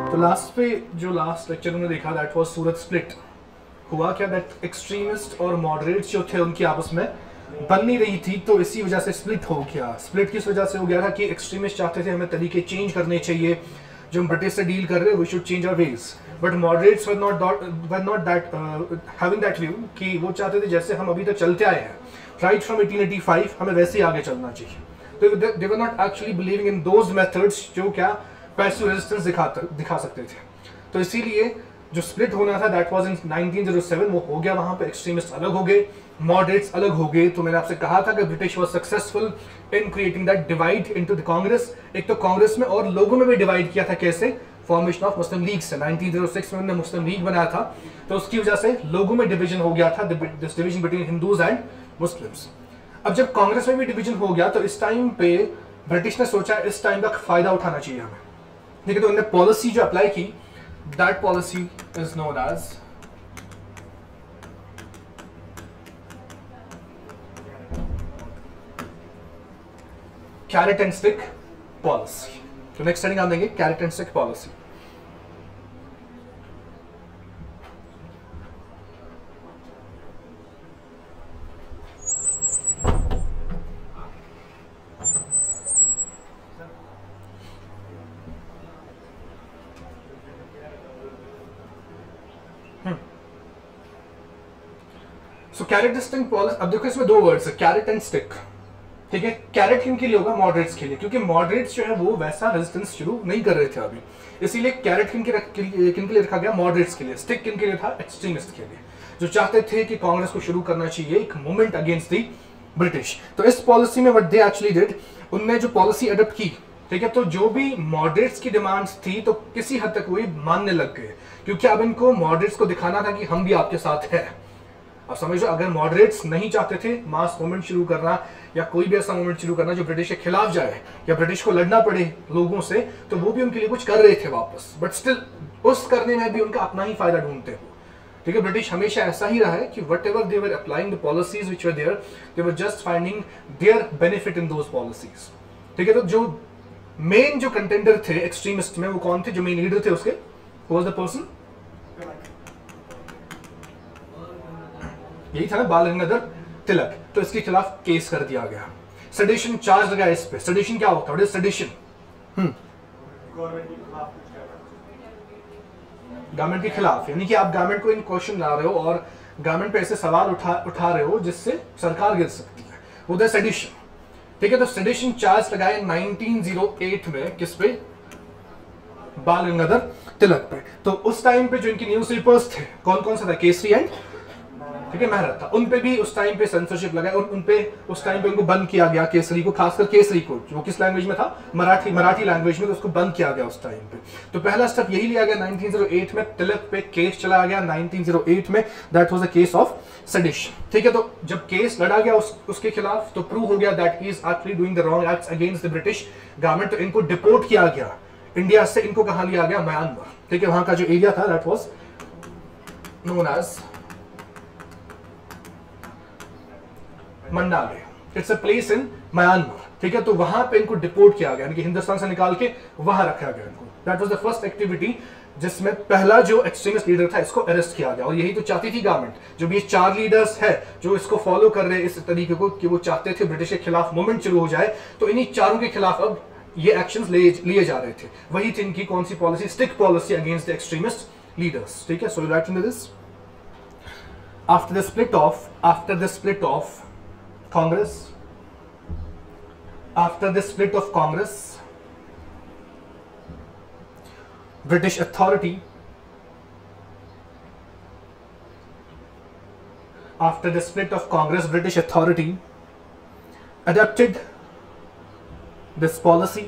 तो last lecture हमने देखा दैट वाज सूरत स्प्लिट। हुआ क्या, दैट एक्सट्रीमिस्ट और मॉडरेट्स जो थे उनकी आपस में बन नहीं रही थी, तो इसी वजह से स्प्लिट हो गया। स्प्लिट किस वजह से हो गया था कि एक्सट्रीमिस्ट चाहते थे हमें तरीके चेंज करने चाहिए, जो हम ब्रिटिश से डील कर रहे हैं we should change our ways, but moderates were not that having that view कि वो चाहते थे जैसे हम अभी तक चलते आए हैं राइट फ्रॉम 1885 हमें वैसे ही आगे चलना चाहिए। तो they were not actually believing in those methods जो क्या पैसिव रेजिस्टेंस दिखा सकते थे। तो इसीलिए जो स्प्लिट होना था दैट वाज इन 1907 वो हो गया, वहां पे एक्सट्रीमिस्ट अलग हो गए, मॉडरेट्स अलग हो गए। तो मैंने आपसे कहा था कि British was successful in creating that divide into the Congress. एक तो कांग्रेस में और लोगों में भी डिवाइड किया था, कैसे, फॉर्मेशन ऑफ मुस्लिम लीग से। 1906 में उन्होंने मुस्लिम लीग बनाया था, तो उसकी वजह से लोगों में डिवीजन हो गया था, this division between Hindus and Muslims. अब जब कांग्रेस में भी डिवीजन हो गया तो इस टाइम पे ब्रिटिश ने सोचा इस टाइम का फायदा उठाना चाहिए हमें, ठीक है। तो उन्होंने पॉलिसी जो अप्लाई की, that policy is known as carrot and stick policy. तो नेक्स्ट स्टडी नाम देंगे carrot and stick policy. So carrot stick policy, अब देखो इसमें दो वर्ड्स है, कैरेट एंड स्टिक, ठीक है। कैरेट किन के लिए होगा, मॉडरेट्स के लिए, क्योंकि मॉडरेट्स जो है वो वैसा रेजिस्टेंस शुरू नहीं कर रहे थे अभी, इसीलिए कैरेट किन के लिए रखा गया, मॉडरेट्स के लिए। स्टिक किन के लिए था, एक्सट्रीमिस्ट के लिए, जो चाहते थे कि कांग्रेस को शुरू करना चाहिए एक मूवमेंट अगेंस्ट दी ब्रिटिश। तो इस पॉलिसी में व्हाट दे एक्चुअली डिड, उनने जो पॉलिसी अडॉप्ट की, ठीक है, तो जो भी मॉडरेट्स की डिमांड्स थी तो किसी हद तक वही मानने लग गए, क्योंकि अब इनको मॉडरेट्स को दिखाना था कि हम भी आपके साथ हैं। अब समझो, अगर मॉडरेट्स नहीं चाहते थे मास मूवमेंट शुरू करना या कोई भी ऐसा मूवमेंट शुरू करना जो ब्रिटिश के खिलाफ जाए या ब्रिटिश को लड़ना पड़े लोगों से, तो वो भी उनके लिए कुछ कर रहे थे वापस, बट स्टिल उस करने में भी उनका अपना ही फायदा ढूंढते हो, ठीक है। ब्रिटिश हमेशा ऐसा ही रहा है कि whatever they were applying the policies which were there, they were just finding their benefit in those policies, ठीक है। तो जो मेन जो कंटेंडर थे एक्सट्रीमिस्ट में वो कौन थे, जो मेन लीडर थे उसके, वाज द पर्सन, यही था ना, बाल गंगाधर तिलक। तो इसके खिलाफ केस कर दिया गया, सेडिशन चार्ज लगाया इस पे। सेडिशन क्या होता है, सेडिशन गवर्नमेंट के खिलाफ, यानी कि आप गवर्नमेंट को इन क्वेश्चन ला रहे हो और गवर्नमेंट पे ऐसे सवाल उठा रहे हो जिससे सरकार गिर सकती है, वो द सेडिशन, ठीक है। तो सेडिशन चार्ज लगाया 1908 में, किस पे, बाल गंगाधर तिलक पे। तो उस टाइम पे जो इनके न्यूज़पेपर्स थे, कौन कौन सा था, केसरी एंड, ठीक है, मेहरत था, उन पे भी उस टाइम पे सेंसरशिप लगा, उन पे उस टाइम पे उनको बंद किया गया, केसरी को, खासकर केसरी को, जो किस लैंग्वेज में था, मराठी लैंग्वेज में, तो उसको बंद किया गया उस टाइम पे। तो पहला स्टेप यही लिया गया 1908 में, तिलक पे केस चलाया गया 1908 में, that was a case of sedition, ठीक है। तो जब केस लड़ा गया उसके खिलाफ, तो प्रूव हो गया that he is actually doing the wrong acts against the British government. तो इनको डिपोर्ट किया गया इंडिया से, इनको कहां लिया गया, म्यांमार, ठीक है। वहां का जो एरिया था that was known as Mandalay, it's a place in Myanmar, ठीक है। तो वहां पे इनको डिपोर्ट किया गया, यानी कि हिंदुस्तान से निकाल के वहां रखा गया इनको। That was the first activity जिसमें पहला जो एक्सट्रीमिस्ट लीडर था इसको अरेस्ट किया गया, और यही तो चाहती थी गवर्नमेंट। जो भी ये चार लीडर्स है जो इसको फॉलो कर रहे हैं इस तरीके को, कि वो चाहते थे ब्रिटिश के खिलाफ मूवमेंट शुरू हो जाए, तो इन्हीं चारों के खिलाफ अब ये एक्शंस लिए जा रहे थे। वही थी इनकी कौन सी policy, stick policy against the extremist leaders, ठीक है। So right in this, after the split of Congress, after the split of Congress, British authority, after the split of Congress, British authority adopted this policy,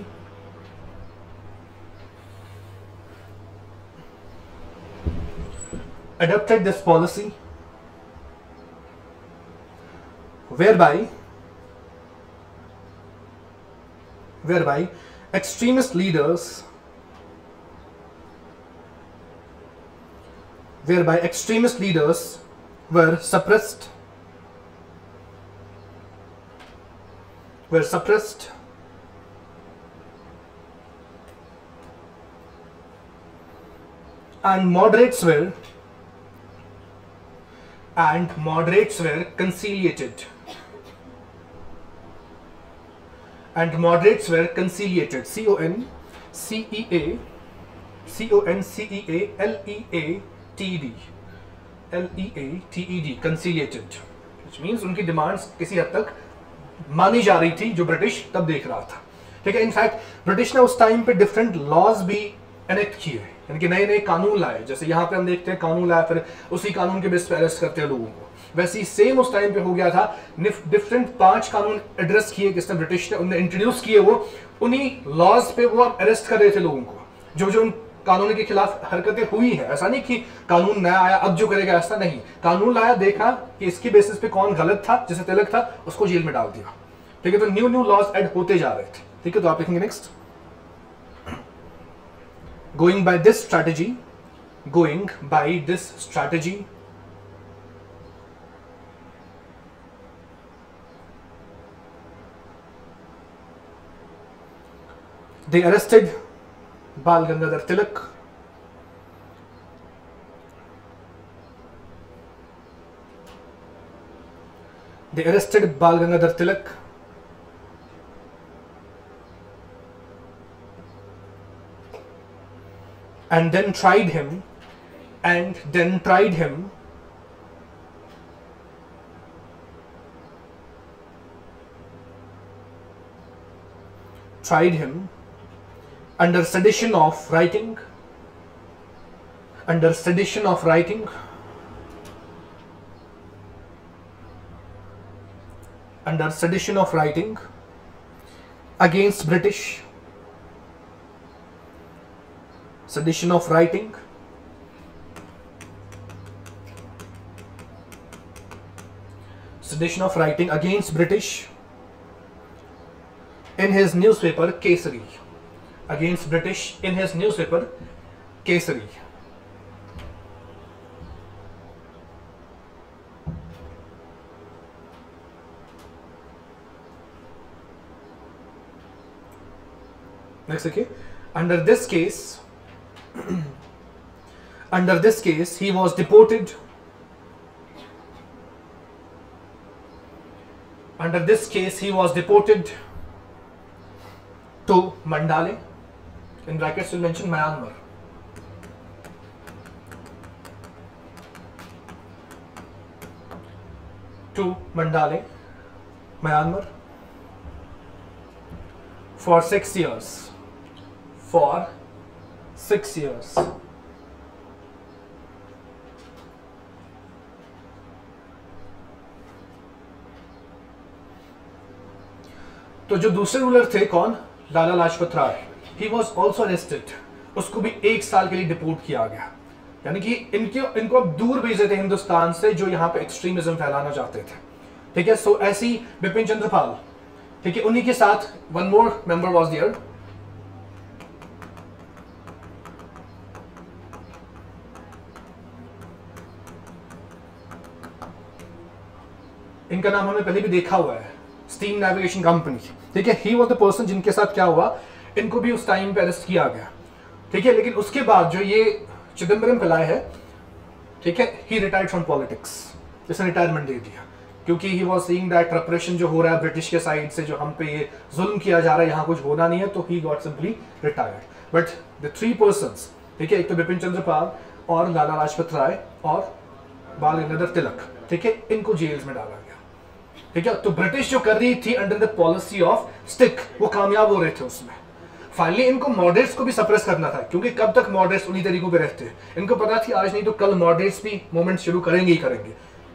whereby extremist leaders were suppressed and moderates were conciliated. And moderates were conciliated. C-O-N-C-E-A-L-E-A-T-E-D. Conciliated. Which means उनकी demands किसी हद तक मानी जा रही थी जो British तब देख रहा था. ठीक है. इनफैक्ट ब्रिटिश ने उस टाइम पे डिफरेंट लॉज भी एनेक्ट किए, यानी कि नए नए कानून लाए. जैसे यहाँ पे हम देखते हैं कानून लाया, फिर उसी कानून के बेस पे अरेस्ट करते हैं लोगों को. वैसे ही सेम उस टाइम पे हो गया था. डिफरेंट 5 कानून एड्रेस किए जिसने ब्रिटिश ने उन्हें इंट्रोड्यूस किए. वो उन्हीं लॉज पे वो अरेस्ट कर रहे थे लोगों को जो जो उन कानून के खिलाफ हरकतें हुई हैं. ऐसा नहीं कि कानून नया आया अब जो करेगा, ऐसा नहीं. कानून लाया, देखा कि इसकी बेसिस पे कौन गलत था, जैसे तिलक था, उसको जेल में डाल दिया. ठीक है. तो न्यू लॉज ऐड होते जा रहे थे. ठीक है. तो आप लिखेंगे next, going by this strategy they arrested Bal Gangadhar Tilak. And then tried him under sedition of writing against British, in his newspaper Kesari. Next, okay. Under this case, he was deported. To Mandale. In brackets, we'll mention Myanmar. To Mandale, Myanmar, for 6 years. तो जो दूसरे ruler थे कौन, Lala Lajpat Rai, he was also arrested. उसको भी 1 साल के लिए डिपोर्ट किया गया. यानी कि इनको अब दूर भेज देते हिंदुस्तान से जो यहाँ पे एक्सट्रीमिज्म फैलाना चाहते थे. ठीक है. सो ऐसी बिपिन चंद्र पाल, ठीक है, उन्हीं के साथ one more member was there. इनका नाम हमने पहले भी देखा हुआ है, स्टीम नेविगेशन कंपनी. ठीक है. ही वॉज द पर्सन जिनके साथ क्या हुआ, इनको भी उस टाइम पे अरेस्ट किया गया. ठीक है. लेकिन उसके बाद जो ये चिदम्बरम पिलाए है, ठीक है, ही रिटायर्ड फ्रॉम पॉलिटिक्स. इसने रिटायरमेंट दे दिया क्योंकि ही वॉज सीइंग दैट रेप्रेशन जो हो रहा है ब्रिटिश के साइड से, जो हम पे ये जुल्म किया जा रहा है, यहाँ कुछ होना नहीं है. तो he got simply retired. But the 3 persons, ठीक है, एक तो बिपिन चंद्र पाल और लाला लाजपत राय और बाल गंगाधर तिलक, ठीक है, इनको जेल्स में डाला गया. ठीक है. तो ब्रिटिश जो कर रही थी under the policy of stick, वो कामयाब हो रहे थे उसमें. फाइनली इनको मॉडरेट्स को भी सप्रेस करना था क्योंकि कब तक मॉडरेट्स उन्हीं तरीकों पे रहते हैं. इनको पता थी आज नहीं तो कल मॉडरेट्स भी मूवमेंट शुरू करेंगे ही करेंगे,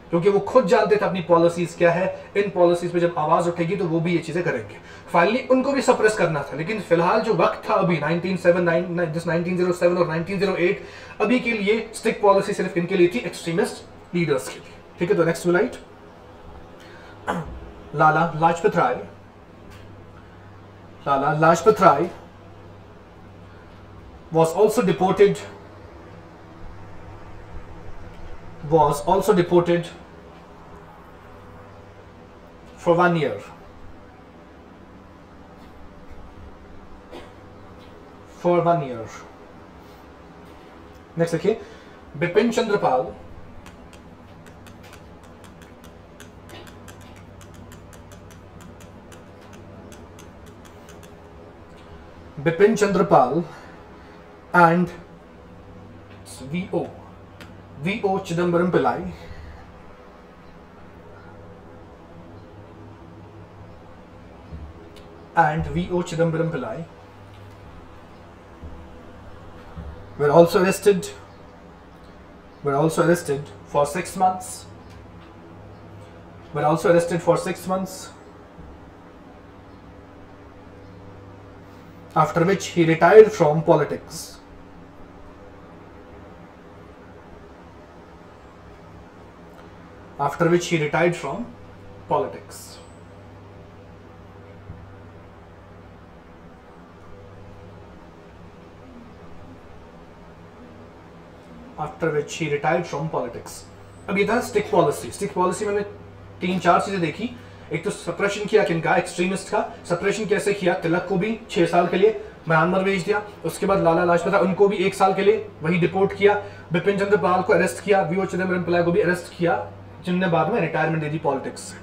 क्योंकि वो खुद जानते थे अपनी पॉलिसीज क्या है. इन पॉलिसीज पे जब आवाज उठेगी तो वो भी ये चीजें करेंगे. फाइनली उनको भी सप्रेस करना था. लेकिन फिलहाल जो वक्त था अभी 1907 और 1908, अभी के लिए स्टिक पॉलिसी सिर्फ इनके लिए थी, एक्सट्रीमिस्ट लीडर्स के लिए. ठीक है. तो next slide. Lala Lajpat Rai was also deported for 1 year. Next देखिए, Bipin Chandra Pal and V.O. Chidambaram Pillai were also arrested for 6 months. After which he retired from politics. अब ये था स्टिक पॉलिसी मैंने 3-4 चीजें देखी। एक तो सप्रेशन किया किनका, एक्सट्रीमिस्ट का। सप्रेशन कैसे किया, तिलक को भी 6 साल के लिए म्यांमार भेज दिया, उसके बाद लाला लाजपत राय उनको भी 1 साल के लिए वही डिपोर्ट किया, बिपिन चंद्र पाल को अरेस्ट किया, वी.ओ. चिदम्बरम पिल्लाई को भी अरेस्ट किया, जिनने बाद में रिटायरमेंट दे दी पॉलिटिक्स से।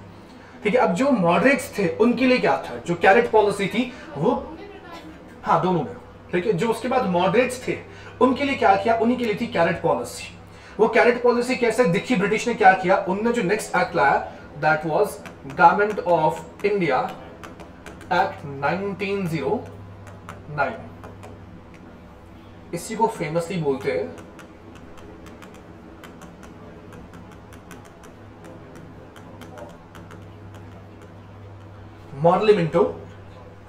ठीक है, अब जो मॉडरेट्स थे उनके लिए क्या था, जो कैरेट पॉलिसी थी वो, हाँ दोनों में, ठीक है, जो उसके बाद मॉडरेट्स थे उनके लिए क्या किया, उन्हीं के लिए थी कैरेट पॉलिसी। वो कैरेट पॉलिसी कैसे दिखी, ब्रिटिश ने क्या किया, उन्होंने जो नेक्स्ट एक्ट लाया that was government of India act 1909। इसी को फेमसली बोलते हैं मॉडल मिंटो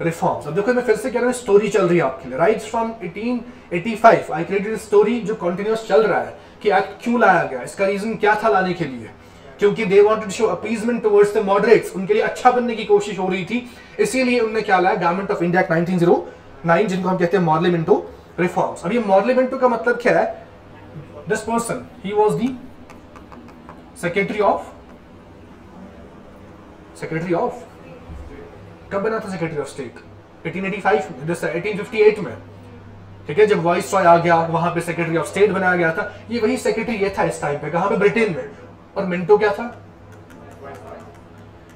रिफॉर्म्स। अब देखो मैं फिर से कह रहा हूं, स्टोरी चल रही है आपके लिए, right from 1885 I created story जो कंटिन्यूअस चल रहा है कि एक्ट क्यों लाया गया, इसका रीजन क्या था लाने के लिए, क्योंकि they wanted to show appeasement towards the moderates, उनके लिए अच्छा बनने की कोशिश हो रही थी, इसीलिए उन्होंने क्या लाया, गवर्नमेंट ऑफ इंडिया एक्ट 1909, जिनको हम कहते हैं मॉडल मिंटो रिफॉर्म्स। अब ये मॉडल मिंटो का मतलब क्या है, this person he was the secretary of कब बना था सेक्रेटरी ऑफ स्टेट, 1885 में, 1858 में, ठीक है, जब वाइसरॉय आ गया वहां पे सेक्रेटरी ऑफ स्टेट बनाया गया था, ये वही सेक्रेटरी ये था इस टाइम पे, कहां पे, ब्रिटेन में। और मिंटो क्या था,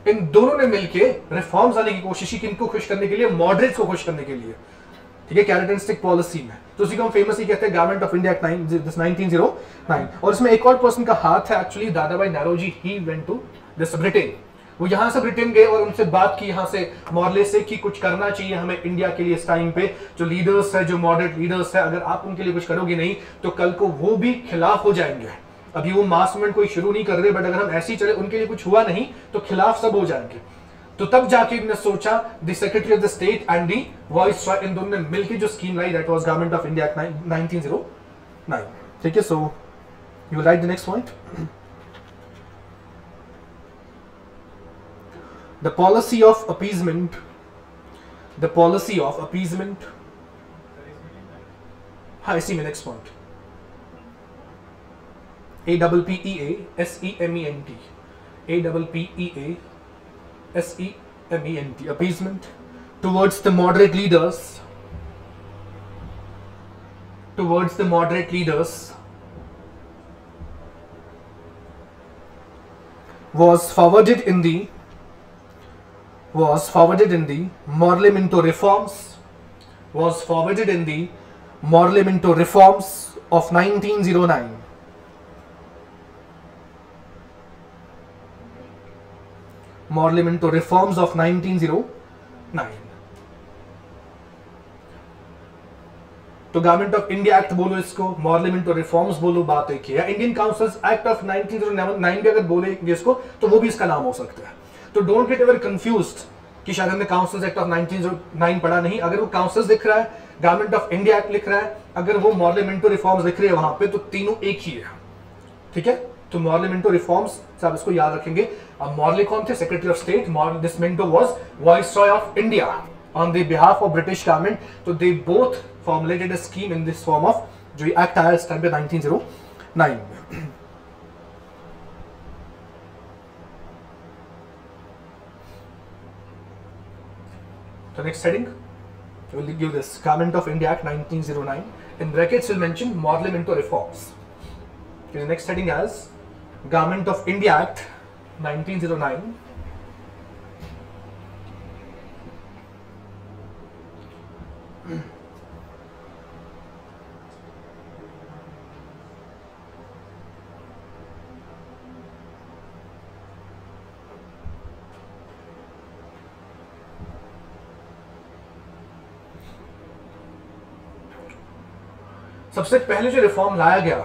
इन दोनों ने मिलके रिफॉर्म्स लाने की कोशिश की, किनको खुश करने के लिए, मॉडरेट्स को खुश करने के लिए, ठीक है, कैरेट एंड स्टिक पॉलिसी में। तो उसी को हम फेमसली कहते हैं गवर्नमेंट ऑफ इंडिया एक्ट 1909। और इसमें एक और पर्सन का हाथ है actually, Dadabhai Naoroji, he went to this Britain, वो यहां से ब्रिटेन गए और उनसे बात की यहां से मॉर्ले से कि कुछ करना चाहिए हमें इंडिया के लिए इस टाइम पे, जो लीडर्स है, जो मॉडरेट लीडर्स है, अगर आप उनके लिए कुछ करोगे नहीं तो कल को वो भी खिलाफ हो जाएंगे। अभी वो मास मूवमेंट कोई शुरू नहीं कर रहे, बट अगर हम ऐसे ही चले, उनके लिए कुछ हुआ नहीं तो खिलाफ सब हो जाएंगे। तो तब जाके इन्होंने सोचा, the secretary of the state and the viceroy, इन दोनों ने मिलकर जो स्कीम लाई, that was government of India act 1909। ठीक है, so you write the next point. The policy of appeasement, हाँ इसी में next point, APPEASEMENT, appeasement towards the moderate leaders, was forwarded in the Morley-Minto reforms, of 1909. Morley-Minto reforms of 1909. तो government of India act बोलो इसको, Morley-Minto reforms बोलो, बात एक है। इंडियन काउंसिल्स एक्ट ऑफ 1909 भी अगर बोलेंगे इसको तो वो भी इसका नाम हो सकता है। तो डोंट गेट एवर कंफ्यूज्ड कि शायद हमने काउंसिल्स एक्ट ऑफ 1909 पढ़ा नहीं। अगर वो काउंसिल्स लिख रहा है, गवर्नमेंट ऑफ इंडिया एक्ट लिख रहा है, अगर वो मॉर्ले-मिंटो रिफॉर्म्स लिख रहे हैं वहां पे, तो तीनों एक ही है। ठीक है, तो मॉर्ले-मिंटो रिफॉर्म्स आप इसको याद रखेंगे। अब मॉर्ले कौन थे, secretary of state, this Minto was viceroy of India on the behalf of British government. तो they both formulated a scheme in this form of, जो एक्ट आया इस टाइम पे 1909 में। तो next heading, We'll give this Government of India Act 1909. In brackets, we'll mention Modeling Reforms. Okay, the next heading as Government of India Act 1909. सबसे पहले जो reform लाया गया,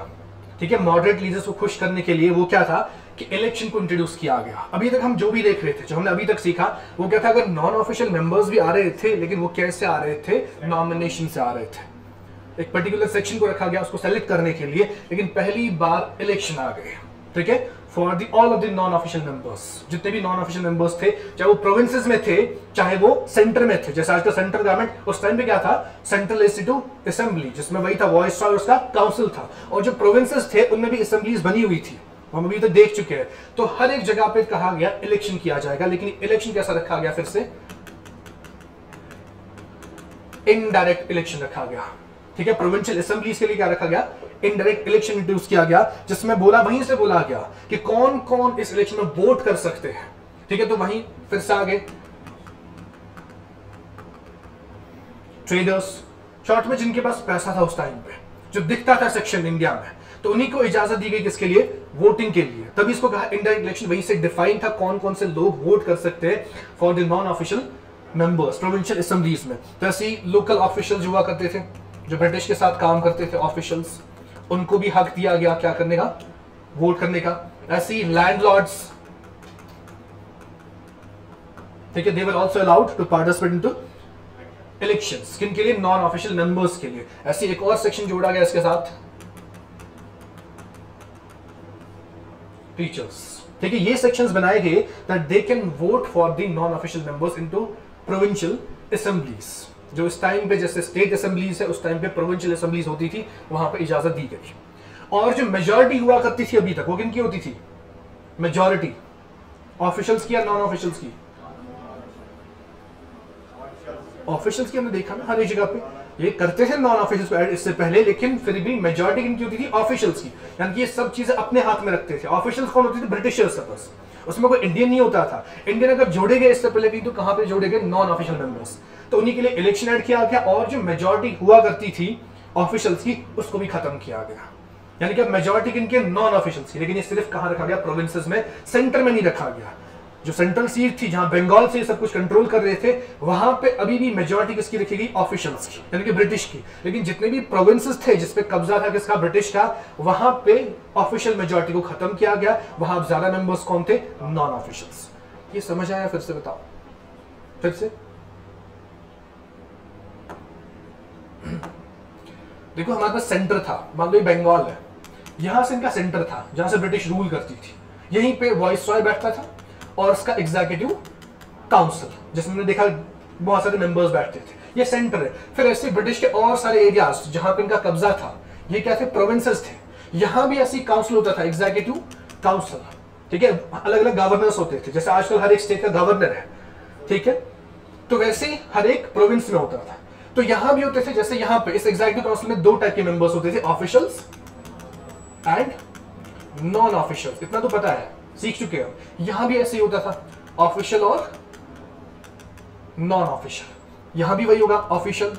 ठीक है, मॉडरेट लीडर्स को खुश करने के लिए, वो क्या था कि इलेक्शन को इंट्रोड्यूस किया गया। अभी तक हम जो भी देख रहे थे, जो हमने अभी तक सीखा, वो क्या था, अगर नॉन ऑफिशियल मेंबर्स भी आ रहे थे, लेकिन वो कैसे आ रहे थे, नॉमिनेशन से आ रहे थे। एक पर्टिकुलर सेक्शन को रखा गया उसको सेलेक्ट करने के लिए, लेकिन पहली बार इलेक्शन आ गए, ठीक है, for the all of the non official members. जितने भी नॉन ऑफिशियल मेंबर्स थे, चाहे वो प्रोविंसेस में थे, चाहे वो सेंटर में थे, जैसे आज का सेंट्रल गवर्नमेंट, उस टाइम पे क्या था, सेंट्रल लेजिस्लेटिव असेंबली, जिसमें वही था वॉइस और उसका काउंसिल था। और जो प्रोविंसेस थे उनमें भी असेंबलीज बनी हुई थी, हम अभी तक देख चुके हैं। तो हर एक जगह पे कहा गया इलेक्शन किया जाएगा, लेकिन इलेक्शन कैसा रखा गया, फिर से इनडायरेक्ट इलेक्शन रखा गया, ठीक है। प्रोविंशियल असेंबलीज के लिए क्या रखा गया, इनडायरेक्ट इलेक्शन इंट्रोड्यूस किया गया, जिसमें वहीं से बोला गया कि कौन कौन इस इलेक्शन में वोट कर सकते हैं, ठीक है। तो वहीं फिर से आगे ट्रेडर्स, शॉर्ट में जिनके पास पैसा था उस टाइम पे, जो दिखता था सेक्शन इंडिया में, तो उन्हीं को इजाजत दी गई, किसके लिए, वोटिंग के लिए। तभी इसको कहा इनडायरेक्ट इलेक्शन, वहीं से डिफाइन था कौन कौन से लोग वोट कर सकते हैं for the non official members provincial assemblies में। तो ऐसे ही लोकल ऑफिशियल हुआ करते थे, जो ब्रिटिश के साथ काम करते थे ऑफिशियल्स, उनको भी हक दिया गया क्या करने का, वोट करने का। ऐसे ही लैंडलॉर्ड्स, ठीक है, they were also allowed to participate into elections, किन के लिए, नॉन ऑफिशियल मेंबर्स के लिए। ऐसे एक और सेक्शन जोड़ा गया इसके साथ, टीचर्स, ठीक है। ये सेक्शंस बनाए गए that they can vote for the non official members into provincial assemblies. जो इस टाइम पे जैसे स्टेट असेंबलीज है, उस टाइम पे प्रोविंशियल असेंबलीज होती थी, वहां पे इजाजत दी गई। और जो मेजॉरिटी हुआ करती थी अभी तक, वो किन की होती थी, मेजॉरिटी ऑफिशियल्स की या नॉन ऑफिशियल्स की, ऑफिशियल्स की। हमने देखा ना हर एक जगह पे ये करते थे नॉन ऑफिशियल्स को ऐड इससे पहले, लेकिन फिर भी मेजॉरिटी किनकी होती थी, ऑफिशियल्स की। यानी कि ये सब चीजें अपने हाथ में रखते थे। ऑफिशियल्स कौन होते थे, ब्रिटिशर्स बस, उसमें कोई इंडियन नहीं होता था। इंडियन अगर जोड़े गए इससे पहले भी, तो कहां पे जोड़े गए, नॉन ऑफिशियल मेंबर्स। तो उन्हीं के लिए इलेक्शन ऐड किया गया, और जो मेजॉरिटी हुआ करती थी ऑफिशियल्स की, उसको भी खत्म किया गया। यानी कि मेजॉरिटी किनके, नॉन ऑफिशियल्स की। लेकिन ये सिर्फ कहां रखा गया, प्रोविंसेस में, सेंटर में नहीं रखा गया। जो सेंट्रल सीट थी, जहां बंगाल से सब कुछ कंट्रोल कर रहे थे, वहां पे अभी भी मेजॉरिटी किसकी रखी गई, ऑफिशियल्स की, यानी कि ब्रिटिश की। लेकिन जितने भी प्रोविंसेस थे जिसपे कब्जा था किसका, ब्रिटिश का, वहां पे ऑफिशियल मेजॉरिटी को खत्म किया गया। वहां अब ज्यादा मेंबर्स कौन थे, नॉन ऑफिशियल्स। ये समझ आया, फिर से बताओ, फिर से देखो। हमारे पास सेंटर था, मान लो ये बंगाल है, यहां से इनका सेंटर था जहां से ब्रिटिश रूल करती थी। यहीं पे वॉइसरॉय बैठता था और उसका एग्जीक्यूटिव काउंसिल, जिसमें हमने देखा बहुत सारे मेंबर्स बैठते थे, ये सेंटर है। फिर ऐसे ब्रिटिश के और सारे एरियाज जहां पे इनका कब्जा था, ये क्या थे, प्रोविंसेस थे, यहां भी ऐसी काउंसिल होता था, एग्जीक्यूटिव काउंसिल, ठीक है। अलग अलग गवर्नर्स होते थे, जैसे आजकल हर एक स्टेट का गवर्नर है, ठीक है। तो वैसे हर एक प्रोविंस में होता था। तो यहां भी होते थे, जैसे यहां पे इस एग्जीक्यूटिव काउंसिल में दो टाइप के मेंबर्स होते थे, ऑफिशियल्स एंड नॉन ऑफिशियल्स। इतना तो पता है, सीख चुके हो। यहां भी ऐसे ही होता था, ऑफिशियल और नॉन ऑफिशियल। यहां भी वही होगा, ऑफिशियल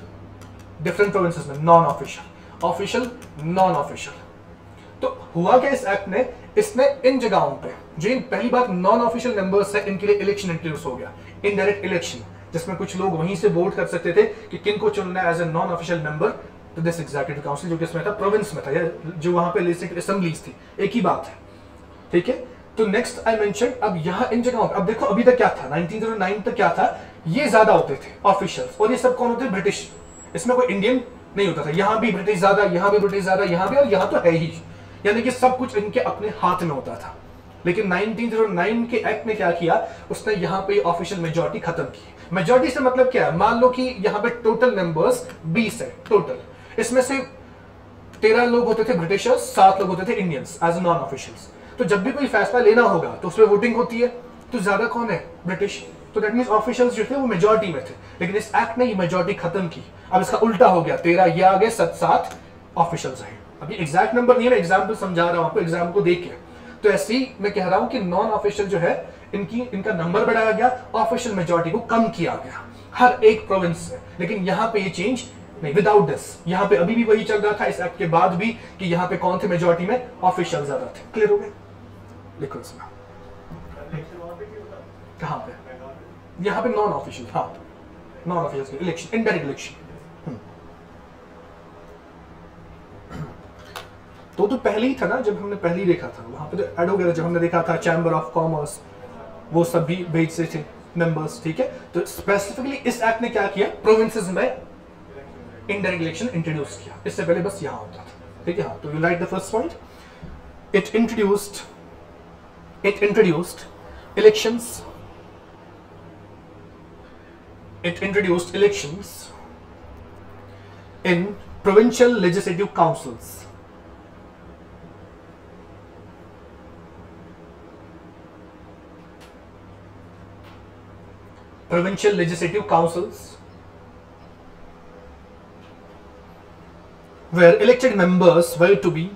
डिफरेंट प्रोविंसेस में, non official, official, non official. तो हुआ क्या इस एक्ट ने, इसने इन जगहों पे जो इन पहली बात नॉन ऑफिशियल मेंबर्स है, इनके लिए इलेक्शन इंट्रोड्यूस हो गया, इनडायरेक्ट इलेक्शन, जिसमें कुछ लोग वहीं से वोट कर सकते थे कि किन को चुनना है as a non official member to this executive council, जो किसमें था, प्रोविंस में था, या जो वहां पे लेजिस्लेटिव असेंबलीज थी, एक ही बात है, ठीक है। तो नेक्स्ट आई मेंशन, अब यहां इन जगहों, अब देखो अभी तक क्या था, 1909 तक क्या था, ये ज्यादा होते थे ऑफिशियल्स, और ये सब कौन होते थे, ब्रिटिश। इसमें कोई इंडियन नहीं होता था। यहां भी ब्रिटिश ज्यादा, यहां भी ब्रिटिश ज्यादा, यहां भी, और यहां तो है ही, यानी कि सब कुछ इनके अपने हाथ में होता था। लेकिन 1909 के एक्ट ने क्या किया, उसने यहां पे ऑफिशियल मेजॉरिटी खत्म की। मेजॉरिटी से मतलब क्या है, मान लो कि यहां पे टोटल मेंबर्स 20 है टोटल, इसमें से 13 लोग होते थे ब्रिटिशर्स, 7 लोग होते थे इंडियंस एज नॉन ऑफिशियल्स। तो जब भी कोई फैसला लेना होगा तो उसमें वोटिंग होती है, तो ज्यादा कौन है, ब्रिटिश। तो दैट मींस ऑफिशियल्स जो थे वो मेजॉरिटी में थे, लेकिन इस एक्ट ने ये मेजॉरिटी खत्म की। अब इसका उल्टा हो गया, 13 ये आ गए, 7 ऑफिशियल्स हैं। अभी एग्जैक्ट नंबर नहीं है, मैं एग्जाम्पल समझा रहा हूं आपको, एग्जाम्पल को देख के। तो ऐसे ही मैं कह रहा हूं कि नॉन ऑफिशियल जो है इनका नंबर बढ़ाया गया, ऑफिशियल मेजॉरिटी को कम किया गया हर एक प्रोविंस से। लेकिन यहां पे ये चेंज नहीं, विदाउट दिस यहां पे अभी भी वही चल रहा था इस एक्ट के बाद भी, कि यहां पे कौन थे मेजॉरिटी में, ऑफिशियल ज्यादा थे। क्लियर हो गया? लिखो इसमें कहां पे, यहां पे नॉन ऑफिशियल, हाँ non official election, indirect election. तो पहले ही था ना, जब हमने पहले ही देखा था वहां पे तो ऐड हो गया, जब हमने देखा था चैम्बर ऑफ कॉमर्स, वो सब भी भेजते थे मेंबर्स, ठीक है। तो स्पेसिफिकली इस एक्ट ने क्या किया, प्रोविंसेस में इनडायरेक्ट इलेक्शन इंट्रोड्यूस किया, इससे पहले बस यहां होता था, ठीक है। हाँ, तो you write the first point, it introduced elections in provincial legislative councils. Provincial legislative councils where elected members were to be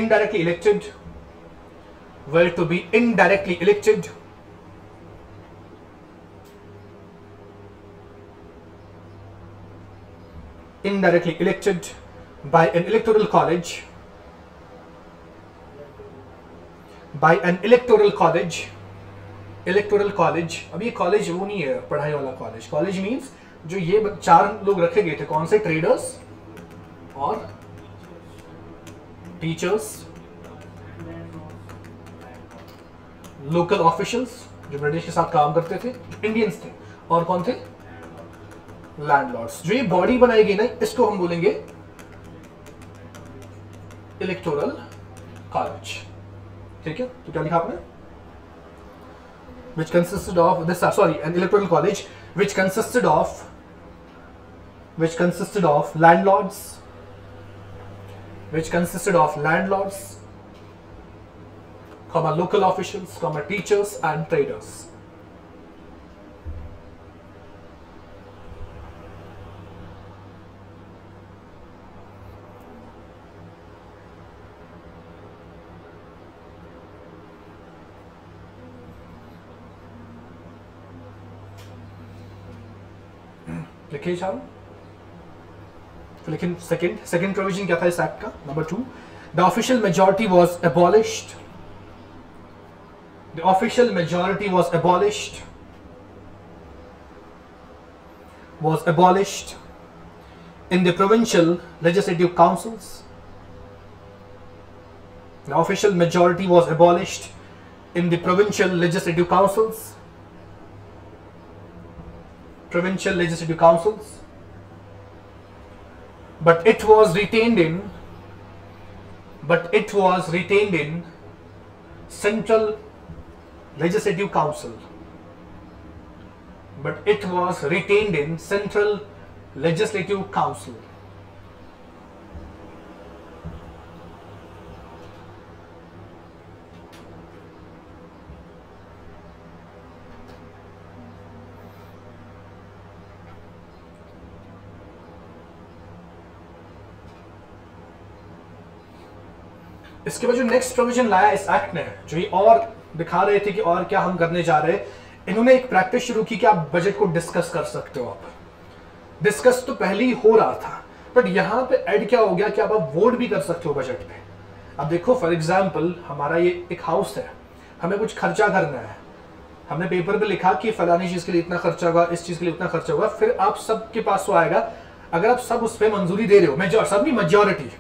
indirectly elected by an electoral college, अब ये कॉलेज वो नहीं है पढ़ाई वाला कॉलेज, कॉलेज मींस जो ये 4 लोग रखे गए थे, कौन से, ट्रेडर्स और टीचर्स, लोकल ऑफिशियल्स जो ब्रिटिश के साथ काम करते थे, इंडियंस थे, और कौन थे, लैंडलॉर्ड्स। जो ये बॉडी बनाई गई ना, इसको हम बोलेंगे इलेक्टोरल कॉलेज, ठीक है। तो क्या लिखा आपने, which consisted of this, an electoral college which consisted of landlords, local officials, teachers and traders. लिखिए छात्र। लेकिन सेकंड प्रोविजन क्या था इस एक्ट का, number 2, the official majority was abolished in the provincial legislative councils. The official majority was abolished in the provincial legislative councils. But it was retained in Central Legislative Council. इसके बाद जो next provision लाया इस act ने, जो ये और दिखा रहे थे कि और क्या हम करने जा रहे हैं, इन्होंने एक प्रैक्टिस शुरू की कि आप बजट को डिस्कस कर सकते हो। आप डिस्कस तो पहले ही हो रहा था, बट यहां पे ऐड क्या हो गया कि आप वोट भी कर सकते हो बजट पे। अब देखो फॉर एग्जांपल, हमारा ये एक हाउस है, हमें कुछ खर्चा करना है, हमने पेपर पे लिखा कि फलानी चीज के लिए इतना खर्चा होगा, इस चीज के लिए इतना खर्चा होगा, फिर आप सबके पास तो आएगा, अगर आप सब उस पर मंजूरी दे रहे हो, मेजॉरिटी,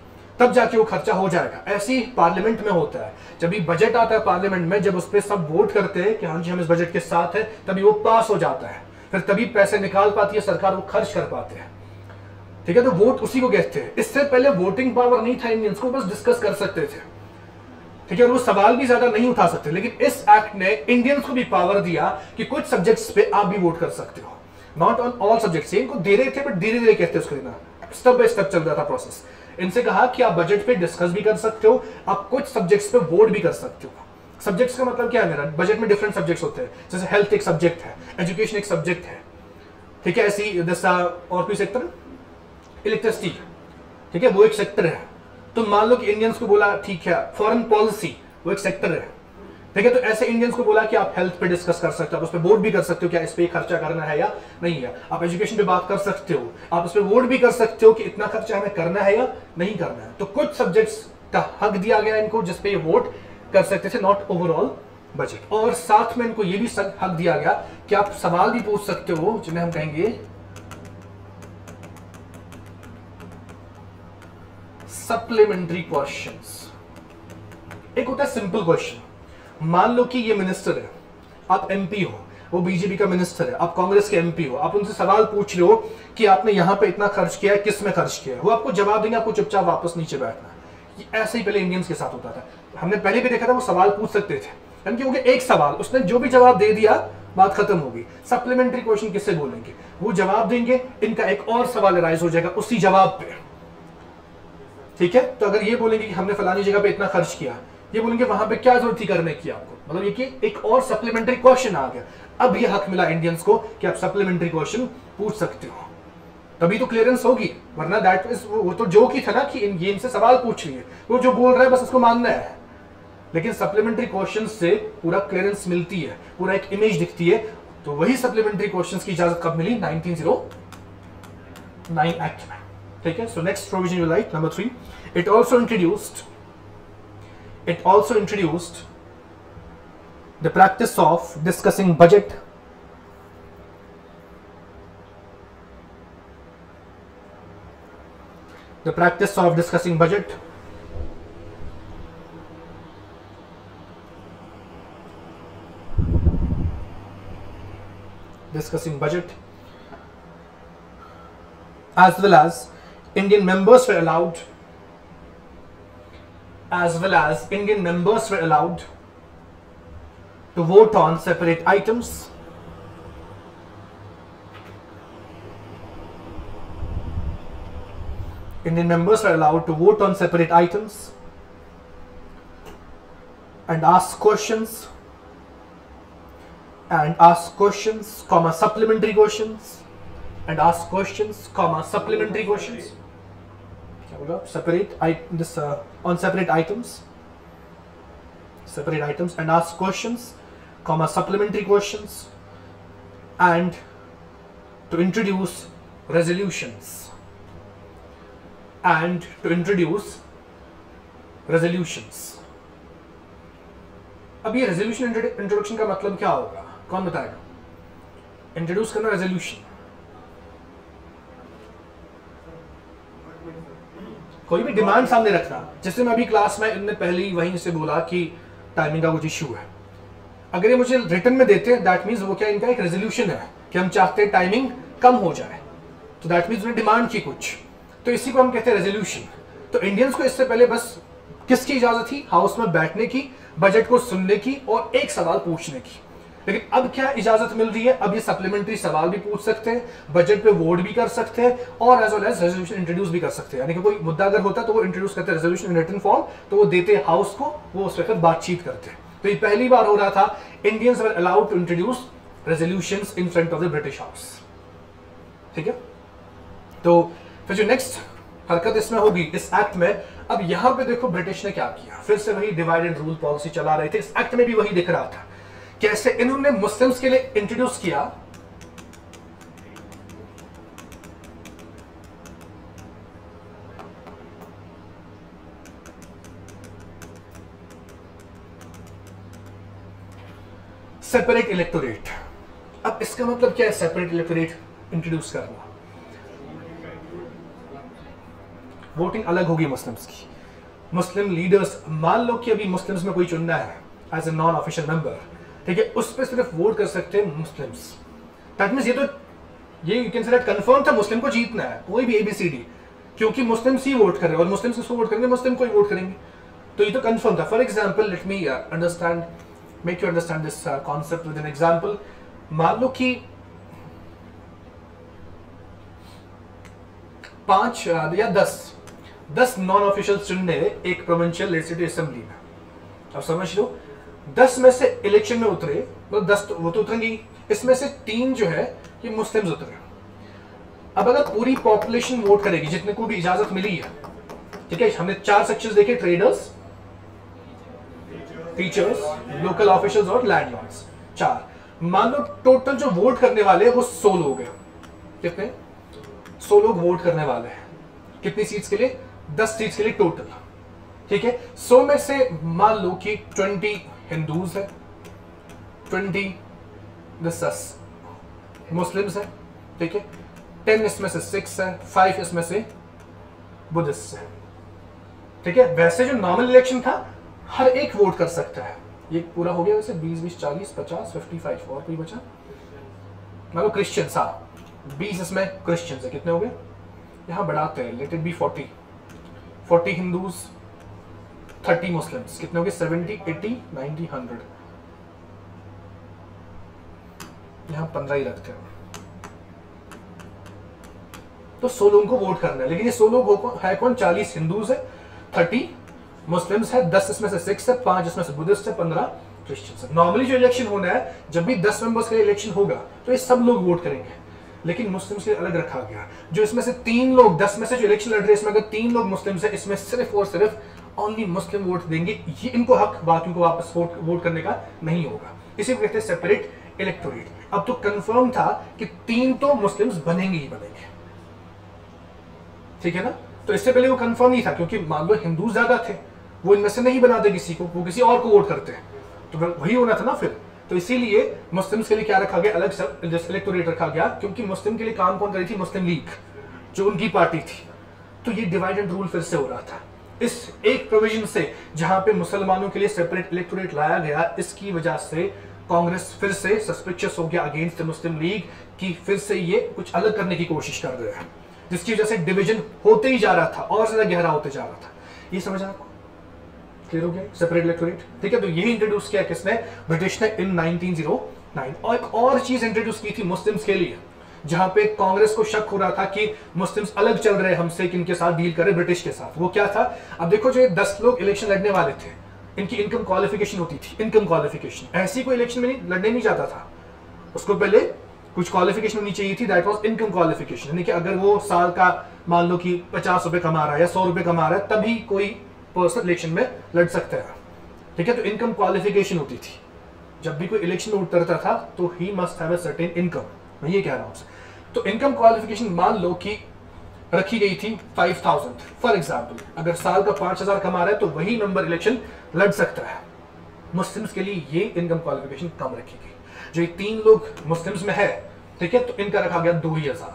तब जाके वो खर्चा हो जाएगा। ऐसे ही पार्लियामेंट में होता है, जब भी बजट आता है पार्लियामेंट में, जब उस पर सब वोट करते हैं कि हाँ जी हम इस बजट के साथ है, तभी वो पास हो जाता है, फिर तभी पैसे निकाल पाती है सरकार, वो खर्च कर पाते हैं, ठीक है। तो वोट उसी को कहते हैं। इससे पहले वोटिंग पावर नहीं था इंडियंस को, बस डिस्कस कर सकते थे, ठीक है, और वो सवाल भी ज्यादा नहीं उठा सकते। लेकिन इस एक्ट ने इंडियंस को भी पावर दिया कि कुछ सब्जेक्ट्स पे आप भी वोट कर सकते हो, नॉट ऑन ऑल सब्जेक्ट्स। इनको दे रहे थे बट धीरे धीरे कहते हैं उसको देना, स्टेप बाय स्टेप चल रहा था प्रोसेस। इनसे कहा कि आप बजट पे डिस्कस भी कर सकते हो, आप कुछ सब्जेक्ट्स पे वोट भी कर सकते हो। सब्जेक्ट्स का मतलब क्या है मेरा, बजट में डिफरेंट सब्जेक्ट्स होते हैं, जैसे हेल्थ एक सब्जेक्ट है, एजुकेशन एक सब्जेक्ट है, ठीक है, ऐसी जैसा और कोई सेक्टर, इलेक्ट्रिसिटी, ठीक है, वो एक सेक्टर है। तो मान लो कि इंडियंस को बोला ठीक है फॉरेन पॉलिसी, वो एक सेक्टर है, ठीक है, तो ऐसे इंडियंस को बोला कि आप हेल्थ पे डिस्कस कर सकते हो, आप उस पर वोट भी कर सकते हो, क्या इस पे खर्चा करना है या नहीं है। आप एजुकेशन पे बात कर सकते हो, आप उस पर वोट भी कर सकते हो कि इतना खर्चा हमें करना है या नहीं करना है। तो कुछ सब्जेक्ट्स का हक दिया गया इनको जिसपे ये वोट कर सकते थे, नॉट ओवरऑल बजट। और साथ में इनको ये भी हक दिया गया कि आप सवाल भी पूछ सकते हो जिन्हें हम कहेंगे सप्लीमेंट्री क्वेश्चंस। एक होता है सिंपल क्वेश्चन, मान लो कि ये मिनिस्टर है, आप एमपी हो, वो बीजेपी का मिनिस्टर है, आप कांग्रेस के एमपी हो, आप उनसे सवाल पूछ रहे हो कि आपने यहां पे इतना खर्च किया है, किस में खर्च किया है, वो आपको जवाब देंगे, आपको चुपचाप वापस नीचे बैठना है। ऐसे ही पहले इंडियंस के साथ होता था, हमने पहले भी देखा था, वो सवाल पूछ सकते थे, यानी कि हो गया एक सवाल, उसने जो भी जवाब दे दिया बात खत्म होगी। सप्लीमेंट्री क्वेश्चन किससे बोलेंगे, वो जवाब देंगे, इनका एक और सवाल राइज हो जाएगा उसी जवाब पे, ठीक है। तो अगर ये बोलेंगे कि हमने फलानी जगह पे इतना खर्च किया, ये बोलेंगे वहां पे क्या जरूरत थी करने की आपको, मतलब ये कि एक और सप्लीमेंट्री क्वेश्चन आ गया। अब ये हक मिला इंडियंस को कि आप सप्लीमेंट्री क्वेश्चन पूछ सकते हो, तभी तो क्लियरेंस होगी, वरना दैट इज वो तो जोक ही था ना कि ये इनसे सवाल पूछ रही है, वो जो बोल रहा है बस उसको मानना है। लेकिन सप्लीमेंट्री क्वेश्चन से पूरा क्लियरेंस मिलती है, पूरा एक इमेज दिखती है। तो वही सप्लीमेंट्री क्वेश्चन की इजाजत कब मिली, 1909 एक्ट में, ठीक है। So next provision you right number 3, it also introduced the practice of discussing budget, as well as Indian members were allowed to vote on separate items. Indian members were allowed to vote on separate items and ask questions, supplementary questions, on separate items and ask questions, supplementary questions, and to introduce resolutions. अब ये resolution introduction का मतलब क्या होगा, कौन बताएगा? Introduce करना resolution, कोई भी डिमांड सामने रखना। जैसे मैं अभी क्लास में इनने पहले ही वहीं से बोला कि टाइमिंग का कुछ इशू है, अगर ये मुझे रिटन में देते हैं दैट मीन्स वो क्या, इनका एक रेजोल्यूशन है कि हम चाहते हैं टाइमिंग कम हो जाए, तो दैट मीन्स उन्हें डिमांड की कुछ, तो इसी को हम कहते हैं रेजोल्यूशन। तो इंडियंस को इससे पहले बस किसकी इजाजत थी, हाउस में बैठने की, बजट को सुनने की और एक सवाल पूछने की। लेकिन अब क्या इजाजत मिल रही है, अब ये सप्लीमेंट्री सवाल भी पूछ सकते हैं, बजट पे वोट भी कर सकते हैं और as well as resolution introduce भी कर सकते हैं। यानी कि कोई मुद्दा अगर होता तो वो इंट्रोड्यूस करते रेजोल्यूशन इन रिटन फॉर्म, तो वो देते हाउस को, वो उस पर फिर बातचीत करते। तो ये पहली बार हो रहा था, Indians were allowed to introduce resolutions in front of the British house, ठीक है। तो फिर जो नेक्स्ट हरकत इसमें होगी इस एक्ट में, अब यहां पे देखो ब्रिटिश ने क्या किया, फिर से वही डिवाइड एंड रूल पॉलिसी चला रहे थे। इस एक्ट में भी वही दिख रहा था, कैसे इन्होंने मुस्लिम्स के लिए इंट्रोड्यूस किया सेपरेट इलेक्टोरेट। अब इसका मतलब क्या है सेपरेट इलेक्टोरेट इंट्रोड्यूस करना, वोटिंग अलग होगी मुस्लिम्स की। मुस्लिम लीडर्स, मान लो कि अभी मुस्लिम्स में कोई चुनना है as a non official member, ठीक है, उस पर सिर्फ वोट कर सकते हैं मुस्लिम्स। दैट मींस ये you can say that confirm था मुस्लिम को जीतना है, कोई भी एबीसीडी, क्योंकि मुस्लिम्स ही वोट कर रहे हैं और मुस्लिम्स किसको वोट करेंगे, मुस्लिम को ही वोट करेंगे। तो ये तो कंफर्म था। For example let me understand, make you understand this concept with an example. मान लो कि 5 या 10 10 नॉन ऑफिशियल्स चुनने एक प्रोविंशियल लेजिस्लेटिव असेंबली में। अब समझ लो 10 में से इलेक्शन में उतरे तो 10 तो वो तो उतरेंगे, इसमें से 3 जो है ये मुस्लिम्स उतरे। अब अगर पूरी पॉपुलेशन वोट करेगी, जितने को भी इजाजत मिली है, ठीक है, हमने 4 सेक्शंस देखे, ट्रेडर्स, टीचर्स, लोकल ऑफिशियल्स और लैंडलॉर्ड्स, 4। मान लो टोटल जो वोट करने वाले हैं वो 100 लोग हैं। कितने? 100 लोग वोट करने वाले हैं। कितनी सीट्स के लिए? 10 सीट्स के लिए टोटल, ठीक है। 100 में से मान लो कि 20 हिंदूज है, 20 मुस्लिम्स है, ठीक है, 10 इसमें से सिक्स है, 5 इसमें से बुद्धिस्ट है, ठीक है। वैसे जो नॉर्मल इलेक्शन था हर एक वोट कर सकता है, ये पूरा हो गया। वैसे 20 20 40 50 55 और कोई बचा, मान लो क्रिश्चियंस, हाँ 20 इसमें क्रिश्चियंस है, कितने हो गए? यहां बढ़ाते हैं, let it be 40 Hindus, 30 Muslims, कितने हो गए? 70 80 90 100, यहां 15 ही रखते हैं। तो 100 लोगों को वोट करना है, लेकिन ये 100 लोग है कौन? 40 हिंदूज है, 30 मुस्लिम्स है, 10 इसमें से सिक्स है, 5 इसमें से बुद्धिस्ट है, 15 क्रिश्चियंस है। नॉर्मली जो इलेक्शन होना है, जब भी 10 मेंबर्स का इलेक्शन होगा तो ये सब लोग वोट करेंगे, लेकिन मुस्लिम्स के अलग रखा गया। जो इसमें से 3 लोग 10 में से जो इलेक्शन लड़ रहे हैं, इसमें अगर 3 लोग मुस्लिम्स है, इसमें सिर्फ और सिर्फ ओनली मुस्लिम वोट देंगे, ये इनको हक बाकियों को वापस वोट करने का नहीं होगा। इसी को कहते हैं सेपरेट इलेक्टोरेट। अब तो कंफर्म था कि 3 तो मुस्लिम्स बनेंगे ही बनेंगे, ठीक है ना। तो इससे पहले वो कंफर्म नहीं था, क्योंकि मान लो हिंदू ज्यादा थे, वो इनमें से नहीं बनाते किसी को, वो किसी और को वोट करते हैं, तो वही होना था ना फिर। तो इसीलिए मुस्लिम्स के लिए क्या रखा गया? अलग इलेक्टोरेट रखा गया, क्योंकि मुस्लिम के लिए काम कौन करी थी? मुस्लिम लीग, जो उनकी पार्टी थी। तो ये डिवाइड एंड रूल फिर से हो रहा था इस एक प्रोविजन से, जहां पे मुसलमानों के लिए सेपरेट इलेक्टोरेट लाया गया। इसकी वजह से कांग्रेस फिर से सस्पिशियस हो गया अगेंस्ट द मुस्लिम लीग कि फिर से ये कुछ अलग करने की कोशिश कर रहे हैं, जिसकी वजह से डिवीजन होते ही जा रहा था और ज्यादा गहरा होते जा रहा था। ये समझ आपको क्लियर हो गया? सेपरेट इलेक्टोरेट, ठीक है। तो यही इंट्रोड्यूस किया किसने? ब्रिटिश ने इन 1909। और एक और चीज इंट्रोड्यूस की थी मुस्लिम्स के लिए, जहां पे कांग्रेस को शक हो रहा था कि मुस्लिम्स अलग चल रहे हैं हमसे, किनके साथ डील करें? ब्रिटिश के साथ। वो क्या था? अब देखो, जो 10 लोग इलेक्शन लड़ने वाले थे, इनकी इनकम क्वालिफिकेशन होती थी, इनकम क्वालिफिकेशन। ऐसी कोई इलेक्शन में लड़ने नहीं जाता था, उसको पहले कुछ क्वालिफिकेशन होनी चाहिए थी, दैट वाज इनकम क्वालिफिकेशन। यानी कि अगर वो साल का मान लो कि 50 रुपए कमा रहा है या 100 रुपए कमा रहा है, तभी कोई पर्सन इलेक्शन में लड़ सकता है, ठीक है। तो इनकम क्वालिफिकेशन होती थी, जब भी कोई इलेक्शन में उतरता था तो he must have a certain income. मैं ये कह रहा हूं। तो इनकम क्वालिफिकेशन मान लो कि रखी गई थी 5000 फॉर एग्जाम्पल। अगर साल का 5000 कमा रहा है तो वही मेंबर इलेक्शन लड़ सकता है। मुस्लिम्स के लिए ये इनकम क्वालिफिकेशन कम रखी गई। जो ये 3 लोग मुस्लिम्स में है, ठीक है, तो इनका रखा गया 2000,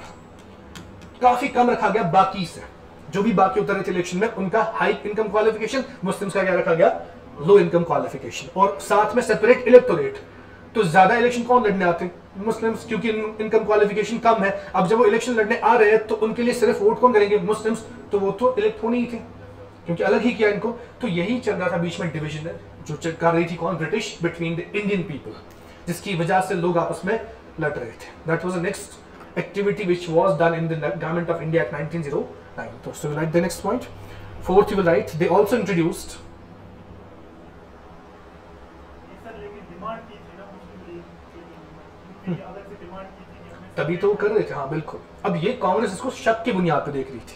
काफी कम रखा गया बाकी से। जो भी बाकी उतर रहे थे इलेक्शन में, उनका हाई इनकम क्वालिफिकेशन, मुस्लिम्स का क्या रखा गया? Low income qualification. और साथ में सेपरेट इलेक्टोरेट। तो ज्यादा इलेक्शन कौन लड़ने आते? मुस्लिम्स, क्योंकि इनकम क्वालिफिकेशन कम है। अब जब वो इलेक्शन लड़ने आ रहे हैं तो उनके लिए सिर्फ वोट कौन करेंगे? मुस्लिम्स। तो वो तो इलेक्ट होने ही थे, क्योंकि अलग ही किया इनको। तो यही चल रहा था बीच में डिविजन जो कर रही थी कौन? British, between the Indian people, जिसकी वजह से लोग आपस में लड़ रहे थे। That was the next activity which was done in the government of India at 1909. So you write the next point. Fourth, you will write they also introduced. तभी तो कर रहे थे, हाँ बिल्कुल। अब ये कांग्रेस इसको शक की बुनियाद पर देख रही थी,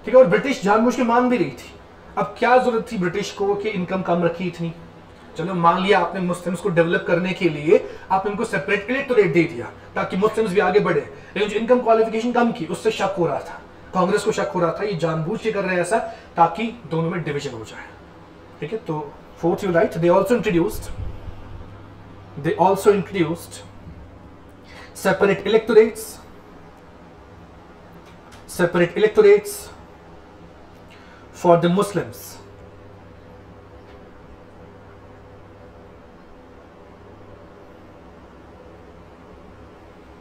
ठीक है, और ब्रिटिश जानबूझ के मान भी रही थी। अब क्या जरूरत थी ब्रिटिश को कि इनकम कम रखी इतनी? चलो मान लिया आपने मुस्लिम्स को डेवलप करने के लिए आपने इनको सेपरेट इलेक्टोरेट दे दिया ताकि मुस्लिम्स भी आगे बढ़े, लेकिन जो इनकम क्वालिफिकेशन कम की उससे शक हो रहा था, कांग्रेस को शक हो रहा था ये जानबूझ के कर रहे हैं ऐसा ताकि दोनों में डिवीजन हो जाए, ठीक है। तो fourth you right they also introduced separate electorates for the Muslims.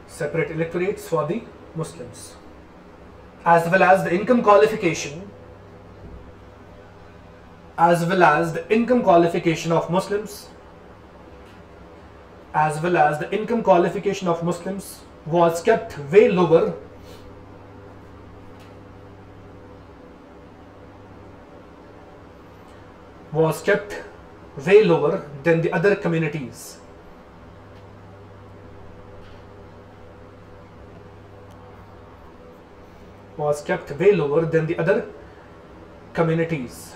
Separate electorates for the Muslims, as well as the income qualification, of Muslims, was kept way lower was kept way lower than the other communities. Was kept way lower than the other communities.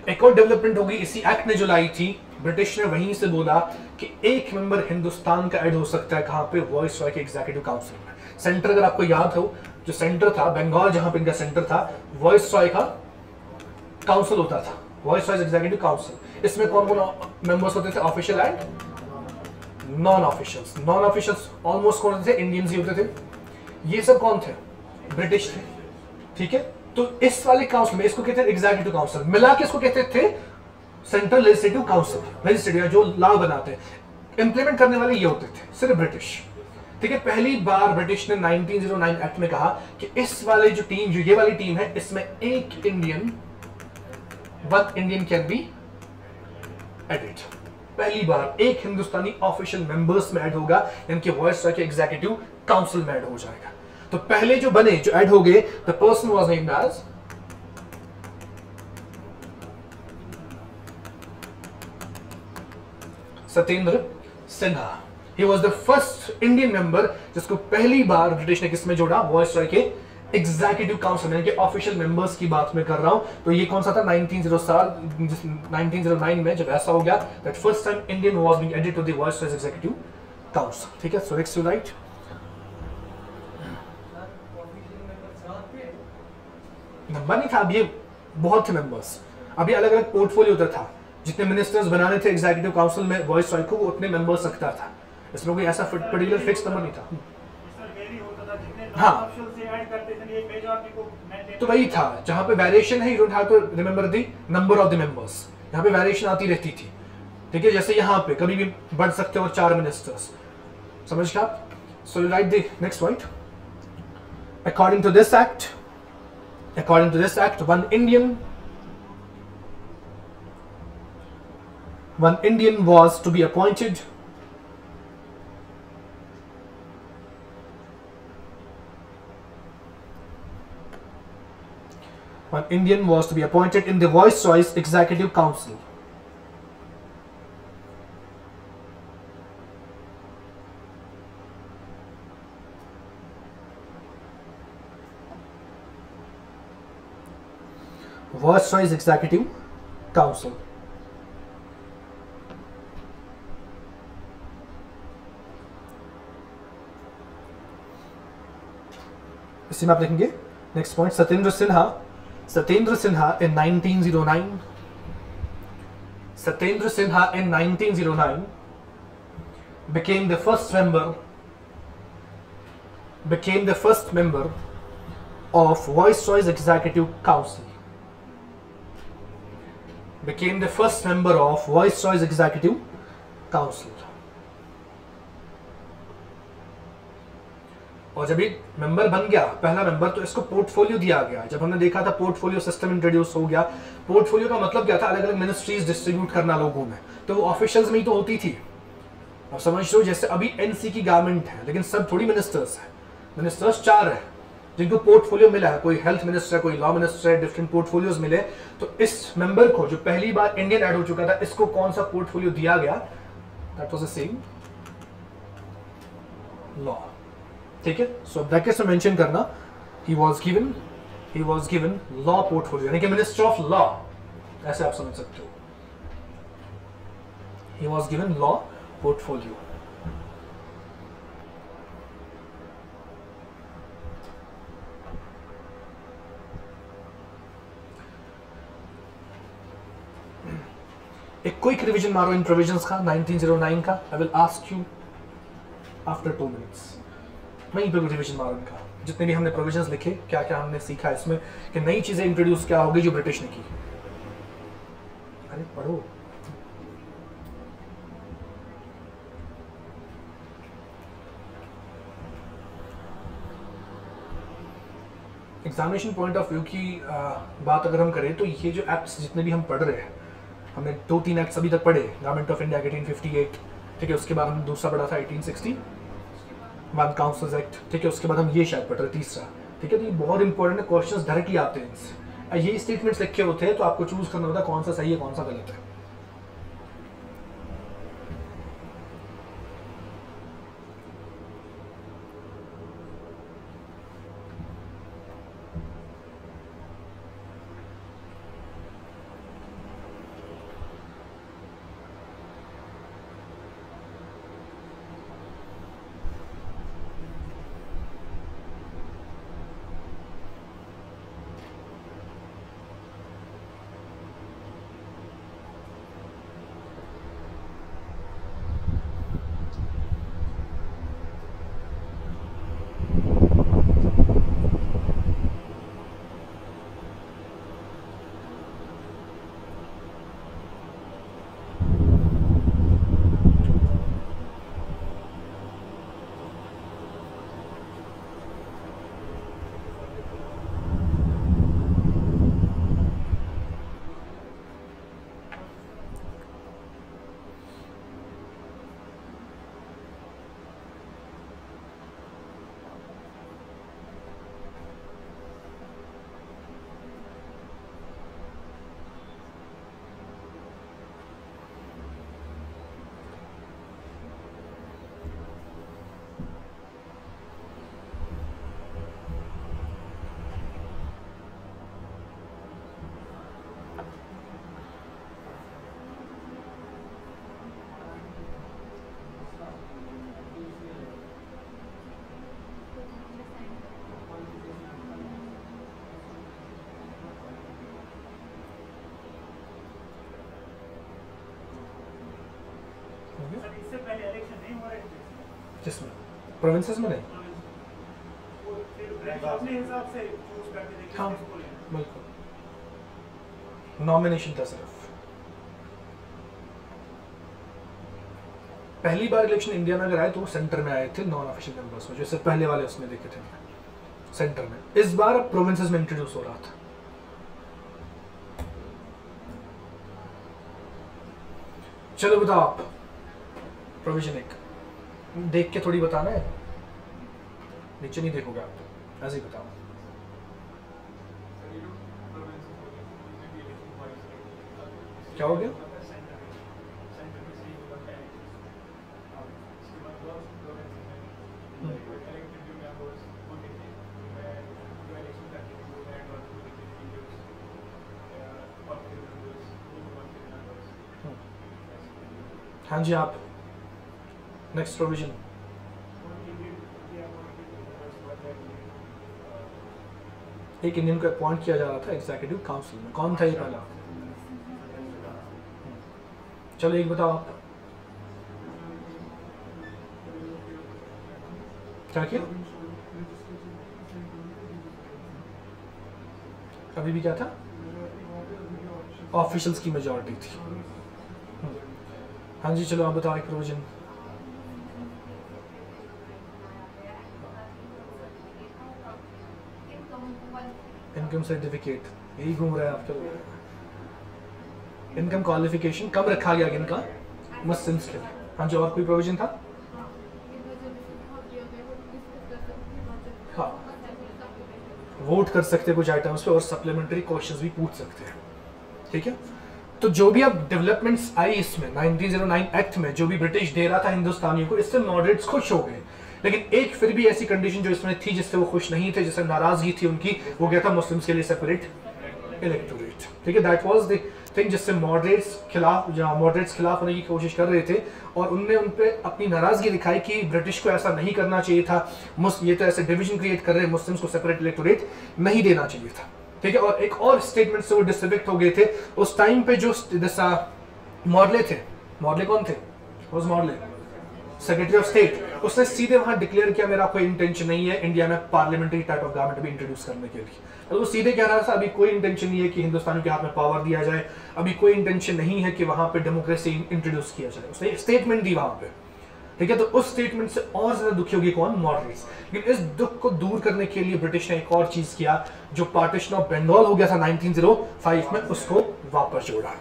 एक और development होगी इसी act ने जो लाई थी, British ने वहीं से बोला कि एक मेंबर हिंदुस्तान का ऐड हो सकता है कहां पे, वॉइस रॉय के एग्जीक्यूटिव काउंसिल में। सेंटर अगर आपको याद हो, जो सेंटर था बंगाल जहां पे इनका सेंटर था, वॉइस रॉय का काउंसिल होता था, वॉइस रॉय एग्जीक्यूटिव काउंसिल। इसमें कौन कौन मेंबर्स होते थे, official and non officials. Non officials almost कौन थे, इंडियंस ही होते थे। ये सब कौन थे, ब्रिटिश थे, ठीक है। तो इस वाले काउंसिल में इसको कहते थे एग्जीक्यूटिव काउंसिल, मिला के इसको कहते थे सेंट्रल लेजिस्लेटिव काउंसिल। लेजिस्लेटिव जो लॉ बनाते हैं, इंप्लीमेंट करने वाले ये होते थे सिर्फ ब्रिटिश, ठीक है। पहली बार ब्रिटिश ने 1909 एक्ट में कहा कि इस वाले जो टीम, जो ये वाली टीम है, इसमें एक Indian, one Indian can be added. पहली बार एक हिंदुस्तानी ऑफिशियल मेंबर्स में ऐड होगा, इनके वॉइस रॉय के एग्जीक्यूटिव काउंसिल में ऐड हो जाएगा। तो पहले जो बने, जो ऐड हो गए, the person was named as Satyendra Sinha. He was the first Indian member जिसको पहली बार ब्रिटिश ने किसमें जोड़ा, वॉइस रॉय के एग्जीक्यूटिव काउंसिल में, के ऑफिशियल मेंबर्स की बात में कर रहा हूं। तो ये कौन सा था, 1909 में जब ऐसा हो गया, that first time Indian was being added to the viceroy executive council, ठीक है। So next to write, number नहीं था, अब ये बहुत थे मेंबर्स, अभी अलग अलग पोर्टफोलियो होता था, जितने मिनिस्टर्स बनाने थे एग्जीक्यूटिव काउंसिल में वॉइस रॉय को, वो उतने मेंबर्स रखता था, इसमें कोई ऐसा पर्टिकुलर फिक्स नंबर नहीं था। हाँ, तो वही था जहां पे वेरिएशन है, you don't have to remember the number of the members, यहाँ पे वेरिएशन आती रहती थी, ठीक है। जैसे यहाँ पे कभी भी बढ़ सकते हो 4 मिनिस्टर्स, समझ गए आप। So you write the next point, according to this act, according to this act, one Indian was to be appointed in the Viceroy's Executive Council. Viceroy's Executive Council. इसी में आप देखेंगे next point, Satyendra Sinha in 1909, Satyendra Sinha in 1909 became the first member of Viceroy's Executive Council. Became the first member of Viceroy's Executive Council. और जब ये member बन गया, पहला मेंबर, तो इसको पोर्टफोलियो दिया गया। जब हमने देखा था पोर्टफोलियो सिस्टम इंट्रोड्यूस हो गया, पोर्टफोलियो का मतलब क्या था, अलग अलग मिनिस्ट्रीज डिस्ट्रीब्यूट करना लोगों में, तो वो ऑफिशियल्स में ही तो होती थी। अब समझ लो, जैसे अभी एनसी की गवर्नमेंट है, लेकिन सब थोड़ी मिनिस्टर्स है, मिनिस्टर्स 4 है जिनको पोर्टफोलियो मिला है, कोई हेल्थ मिनिस्टर है, कोई लॉ मिनिस्टर है, डिफरेंट पोर्टफोलियोज मिले। तो इस मेंबर को, जो पहली बार इंडियन ऐड हो चुका था, इसको कौन सा पोर्टफोलियो दिया गया, that was the same law, ठीक है। सो ब्रैकेट्स में मेंशन करना, he was given law portfolio, यानी कि मिनिस्टर ऑफ लॉ, ऐसे आप समझ सकते हो, he was given law portfolio. एक क्विक रिवीजन मारो इन प्रोविजंस का 1909 का। I will ask you after 2 minutes, मैं पे रिवीजन मारो इनका, जितने भी हमने प्रोविजंस लिखे, क्या क्या हमने सीखा इसमें, कि नई चीजें इंट्रोड्यूस क्या होगी जो ब्रिटिश ने की। अरे पढ़ो, एग्जामिनेशन पॉइंट ऑफ व्यू की बात अगर हम करें, तो ये जो एक्ट्स जितने भी हम पढ़ रहे हैं, हमने 2-3 एक्ट्स अभी तक पढ़े, गवर्नमेंट ऑफ इंडिया 1858, ठीक है, उसके बाद हमने दूसरा पढ़ा था 1860, वन काउंसिल्स एक्ट, ठीक है। उसके बाद हम ये शायद पढ़ रहे तीसरा, ठीक है। तो ये बहुत इंपॉर्टेंट है, क्वेश्चंस डायरेक्टली आते हैं इनसे। ये स्टेटमेंट्स लिखे होते हैं तो आपको चूज करना होता है कौन सा सही है कौन सा गलत है। इससे पहले इलेक्शन नहीं हो रहे थे जिसमें प्रोविंसेस में नहीं, अपने हिसाब से चूज करते थे हाँ किसको लेना। बिल्कुल, नॉमिनेशन था सिर्फ। पहली बार इलेक्शन इंडिया में अगर आए तो वो सेंटर में आए थे नॉन ऑफिशियल मेंबर्स में, जैसे पहले वाले उसमें देखे थे सेंटर में। इस बार प्रोविंसेस में इंट्रोड्यूस हो रहा था। चलो बताओ आप, प्रोविजन एक देख के थोड़ी बताना है, नीचे नहीं देखोगे आप तो, ऐसे ही बताओ। क्या हो गया? हाँ जी आप नेक्स्ट प्रोविजन। एक इंडियन को अपॉइंट किया जा रहा था एग्जीक्यूटिव काउंसिल में, कौन था ये पहला? चलो एक बताओ आप, क्या किया? अभी भी क्या था? ऑफिशियल्स की मेजॉरिटी थी। हाँ जी चलो आप बताओ एक प्रोविजन। इनकम सर्टिफिकेट, यही घूम रहा है आपके लोग। इनकम क्वालिफिकेशन कम रखा गया इनका मुस्लिम्स के लिए। हाँ जी और कोई प्रोविजन था? हाँ वोट कर सकते कुछ आइटम्स पे और सप्लीमेंट्री क्वेश्चंस भी पूछ सकते हैं, ठीक है। तो जो भी अब डेवलपमेंट्स आई इसमें 1909 एक्ट में, जो भी ब्रिटिश दे रहा था हिंदुस्तानियों को, इससे मॉडरेट्स खुश हो गए। लेकिन एक फिर भी ऐसी कंडीशन जो इसमें थी जिससे वो खुश नहीं थे, जिससे नाराजगी थी उनकी, वो क्या था? मुस्लिम्स के लिए सेपरेट इलेक्टोरेट, ठीक है। दैट वाज द थिंग जिससे मॉडरेट्स खिलाफ होने की कोशिश कर रहे थे और उनने उन पे अपनी नाराजगी दिखाई कि ब्रिटिश को ऐसा नहीं करना चाहिए था, ये तो ऐसे डिवीजन क्रिएट कर रहे हैं, मुस्लिम्स को सेपरेट इलेक्टोरेट नहीं देना चाहिए था, ठीक है। और एक और स्टेटमेंट से वो डिसरिस्पेक्ट हो गए थे। उस टाइम पे जो मॉडले थे, मॉडले कौन थे? मॉडले सेक्रेटरी ऑफ स्टेट, उसने सीधे वहां डिक्लेयर किया मेरा कोई इंटेंशन नहीं है इंडिया में पार्लियामेंट्री टाइप ऑफ गवर्नमेंट भी इंट्रोड्यूस करने के लिए। तो वो सीधे कह रहा था अभी कोई इंटेंशन नहीं है कि हिंदुस्तानियों के हाथ में पावर दिया जाए, अभी कोई इंटेंशन नहीं है कि वहां पे डेमोक्रेसी इंट्रोड्यूस किया जाए। उसने स्टेटमेंट दी वहां पे, ठीक है। तो उस स्टेटमेंट से और ज्यादा दुखी होगी कौन? मॉडरेट्स। लेकिन इस दुख को दूर करने के लिए ब्रिटिश ने एक और चीज किया, जो पार्टीशन ऑफ बंगाल हो गया था 1905 में, उसको वापस जोड़ा।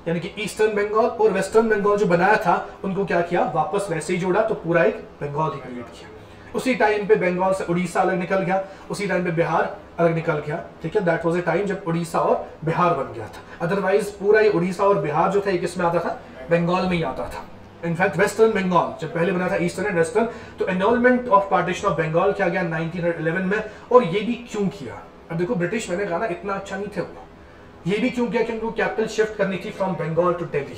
यानी कि ईस्टर्न बंगाल और वेस्टर्न बंगाल जो बनाया था उनको क्या किया? वापस वैसे ही जोड़ा, तो पूरा एक बंगाल ही क्रिएट किया। उसी टाइम पे बंगाल से उड़ीसा अलग निकल गया, उसी टाइम पे बिहार अलग निकल गया, ठीक है। दैट वाज ए टाइम जब उड़ीसा और बिहार बन गया था। अदरवाइज पूरा ये उड़ीसा और बिहार जो था ये किस में आता था, बंगाल में ही आता था। इनफैक्ट वेस्टर्न बंगाल जब पहले बना था, ईस्टर्न एंड वेस्टर्न, तो enrolment of partition of Bengal किया गया 1911 में। और ये भी क्यों किया, अब देखो ब्रिटिश, मैंने कहा ना इतना अच्छा नहीं थे वो, ये भी क्यों किया क्योंकि उनको कैपिटल शिफ्ट करनी थी फ्रॉम बंगाल टू दिल्ली।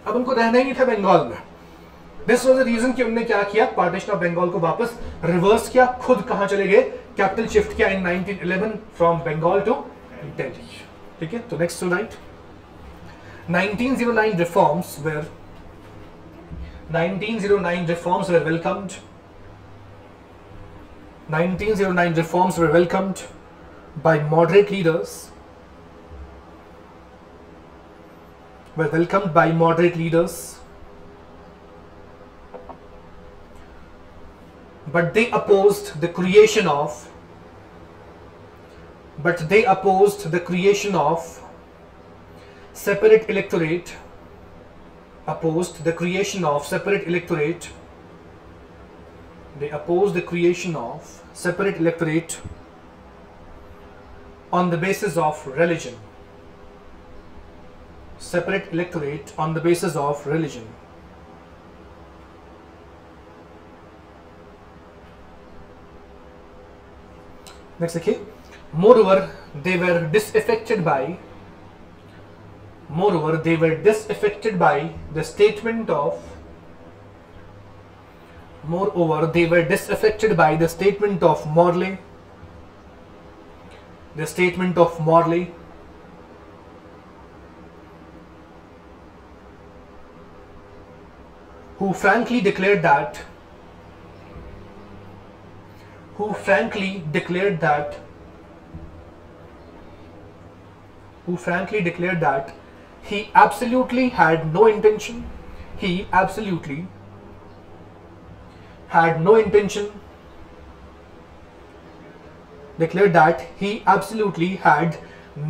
अब उनको रहना ही नहीं था बंगाल में। दिस वाज द रीजन कि उन्होंने क्या किया, पार्टीशन ऑफ बंगाल को वापस रिवर्स किया, खुद कहां चले गए, कैपिटल शिफ्ट किया in 1911 from Bengal to Delhi, ठीक है। तो next to write, 1909 reforms were 1909 reforms were welcomed. 1909 reforms were welcomed by moderate leaders. Were welcomed by moderate leaders, but they opposed the creation of. But they opposed the creation of separate electorate. Opposed the creation of separate electorate. They opposed the creation of separate electorate on the basis of religion. Separate electorate on the basis of religion. Next, okay. Moreover, they were disaffected by. Moreover, they were disaffected by the statement of. Moreover, they were disaffected by the statement of Morley. The statement of Morley, who frankly declared that. Who frankly declared that. Who frankly declared that. He absolutely had no intention. He absolutely had no intention. Declared that he absolutely had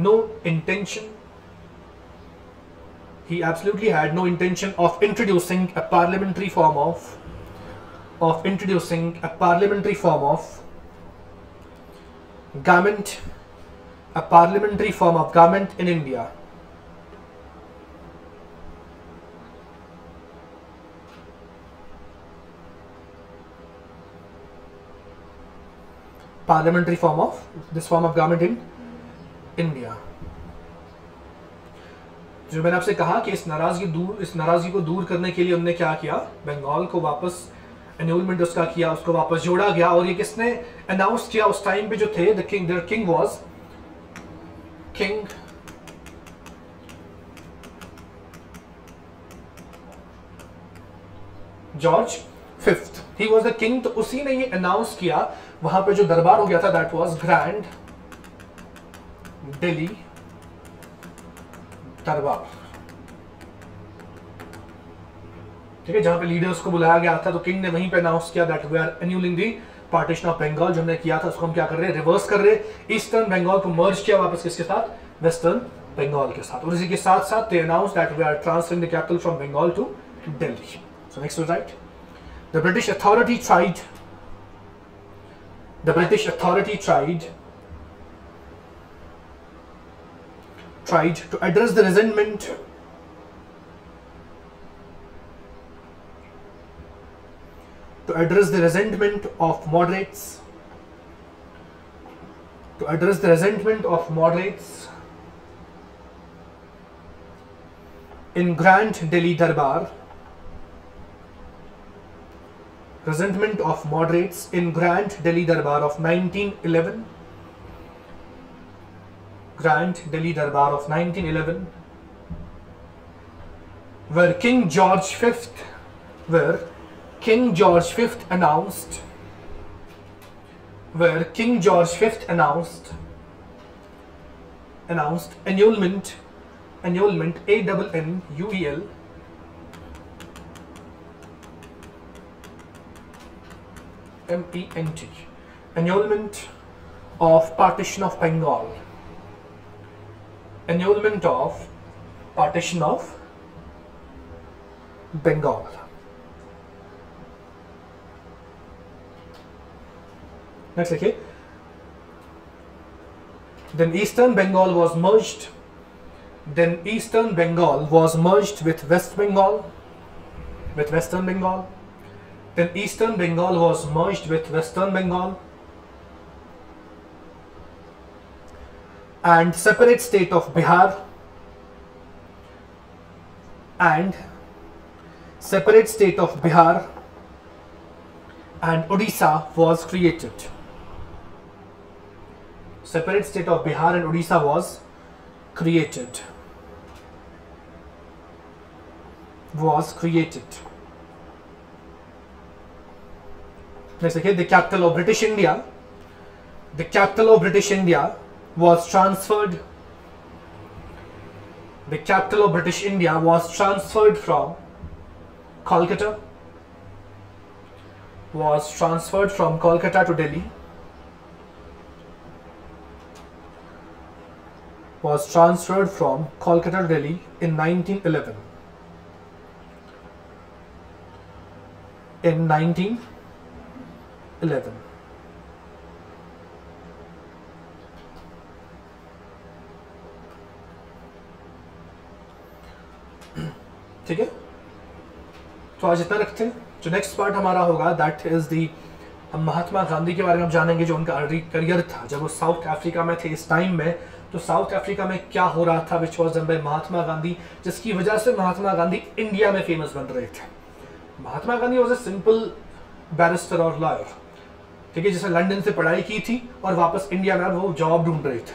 no intention. He absolutely had no intention of introducing a parliamentary form of. Introducing a parliamentary form of government. A parliamentary form of government in India. Parliamentary form of this form of government in India. जो मैंने आपसे कहा कि इस नाराजगी को दूर करने के लिए उन्होंने क्या किया, बंगाल को वापस एनरोलमेंट उसका किया, उसको वापस जोड़ा गया। और ये किसने अनाउंस किया उस टाइम पे जो थे, the king, there king was king George fifth. He was the king. तो उसी ने ये अनाउंस किया, वहां पे जो दरबार हो गया था दैट वाज ग्रैंड दिल्ली दरबार, ठीक है, जहां पे लीडर्स को बुलाया गया था। तो किंग ने वहीं पे अनाउंस किया that we are annulling the partition of Bengal. जो हमने किया था उसको हम क्या कर रहे हैं, रिवर्स कर रहे हैं। ईस्टर्न बंगाल को मर्ज किया वापस किसके साथ, वेस्टर्न बंगाल के साथ। और इसी के साथ साथ they announce that we are transferring the capital from Bengal to Delhi. So next write, the British authority tried to address the resentment of moderates, in Grand Delhi Darbar. Resentment of moderates in Grand Delhi Darbar of 1911. Grand Delhi Darbar of 1911, where King George V announced, annulment, ANNUEL, MENT, annulment of partition of Bengal. Annulment of partition of Bengal. Next देखिए, then Eastern Bengal was merged with West Bengal, with Western Bengal. Then Eastern Bengal was merged with Western Bengal, and separate state of Bihar and Odisha was created. Separate state of Bihar and Odisha was created. Next, okay, the capital of British India was transferred. The capital of British India was transferred from Kolkata. To Delhi. Was transferred from Kolkata to Delhi in 1911. ठीक है, तो आज इतना रखते हैं। जो next part हमारा होगा दैट इज दी, हम महात्मा गांधी के बारे में हम जानेंगे, जो उनका अर्ली करियर था जब वो साउथ अफ्रीका में थे इस टाइम में। तो साउथ अफ्रीका में क्या हो रहा था, which was done by Mahatma Gandhi, जिसकी वजह से महात्मा गांधी इंडिया में फेमस बन रहे थे। Mahatma Gandhi was a simple barrister और लॉयर, ठीक है, जिसने लंदन से पढ़ाई की थी और वापस इंडिया में वो जॉब ढूंढ रहे थे,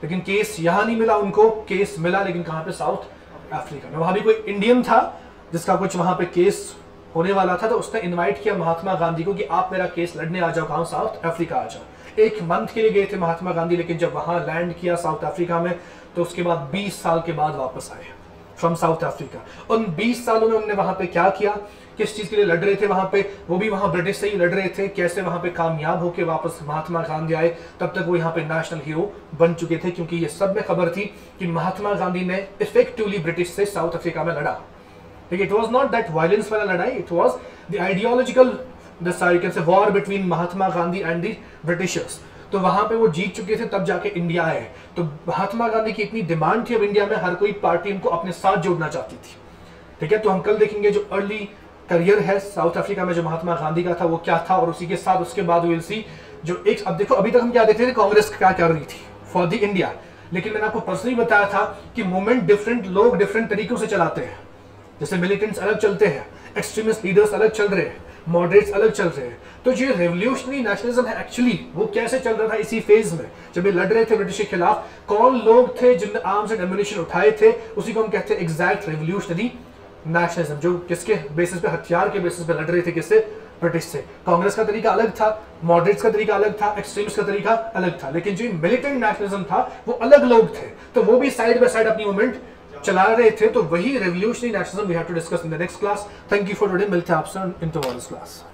लेकिन केस यहाँ नहीं मिला उनको। केस मिला लेकिन कहाँ पे, साउथ अफ्रीका में। वहां भी कोई इंडियन था जिसका कुछ वहां पे केस होने वाला था, तो उसने इनवाइट किया महात्मा गांधी को कि आप मेरा केस लड़ने आ जाओ, कहाँ, साउथ अफ्रीका आ जाओ। 1 मंथ के लिए गए थे महात्मा गांधी, लेकिन जब वहां लैंड किया साउथ अफ्रीका में, तो उसके बाद 20 साल के बाद वापस आए फ्रॉम साउथ अफ्रीका। उन 20 सालों में उन्होंने वहां पे क्या किया, किस चीज के लिए लड़ रहे थे वहां पे, वो भी वहां ब्रिटिश से ही लड़ रहे थे, कैसे वहां पे कामयाब होके वापस महात्मा गांधी आए। तब तक वो यहाँ पे नेशनल हीरो बन चुके थे, क्योंकि ये सब में खबर थी कि महात्मा गांधी ने इफेक्टिवली ब्रिटिश से साउथ अफ्रीका में लड़ा। It was not that violence वाला लड़ाई, it was the ideological war between Mahatma Gandhi and the Britishers. तो वहां पे वो जीत चुके थे, तब जाके इंडिया आए। तो महात्मा गांधी की इतनी डिमांड थी अब इंडिया में, हर कोई पार्टी उनको अपने साथ जोड़ना चाहती थी, ठीक है। तो हम कल देखेंगे जो अर्ली करियर है साउथ अफ्रीका में जो महात्मा गांधी का था वो क्या था, और उसी के साथ उसके बाद विल सी जो एक, अब देखो अभी तक हम क्या देखते थे, कांग्रेस क्या कर रही थी फॉर द इंडिया, लेकिन मैंने आपको पर्सनली बताया था कि मूवमेंट डिफरेंट लोग डिफरेंट तरीकों से चलाते हैं। जैसे मिलिटेंट्स अलग चलते हैं, एक्सट्रीमिस्ट लीडर्स अलग चल रहे हैं, मॉडरेट्स अलग चल रहे हैं। तो जो रेवोल्यूशनरी नेशनलिज्म है एक्चुअली वो कैसे चल रहा था इसी फेज में, जब ये लड़ रहे थे ब्रिटिश के खिलाफ, कौन लोग थे जिनने आर्म्स एंड एम्युनिशन उठाए थे, उसी को हम कहते हैं एग्जैक्ट रेवोल्यूशनरी नेशनलिज्म, जो किसके बेसिस पे, हथियार के बेसिस पे लड़ रहे थे, किससे, ब्रिटिश से। कांग्रेस का तरीका अलग था, मॉडरेट्स का तरीका अलग था, एक्सट्रीमिस्ट का तरीका अलग था, लेकिन जो मिलिटेंट नेशनलिज्म था वो अलग लोग थे, तो वो भी साइड बाय साइड अपनी मूवमेंट चला रहे थे। तो वही revolutionary nationalism we have to discuss in the next class. Thank you for today, मिलते हैं आपसे इन टुमारोज क्लास।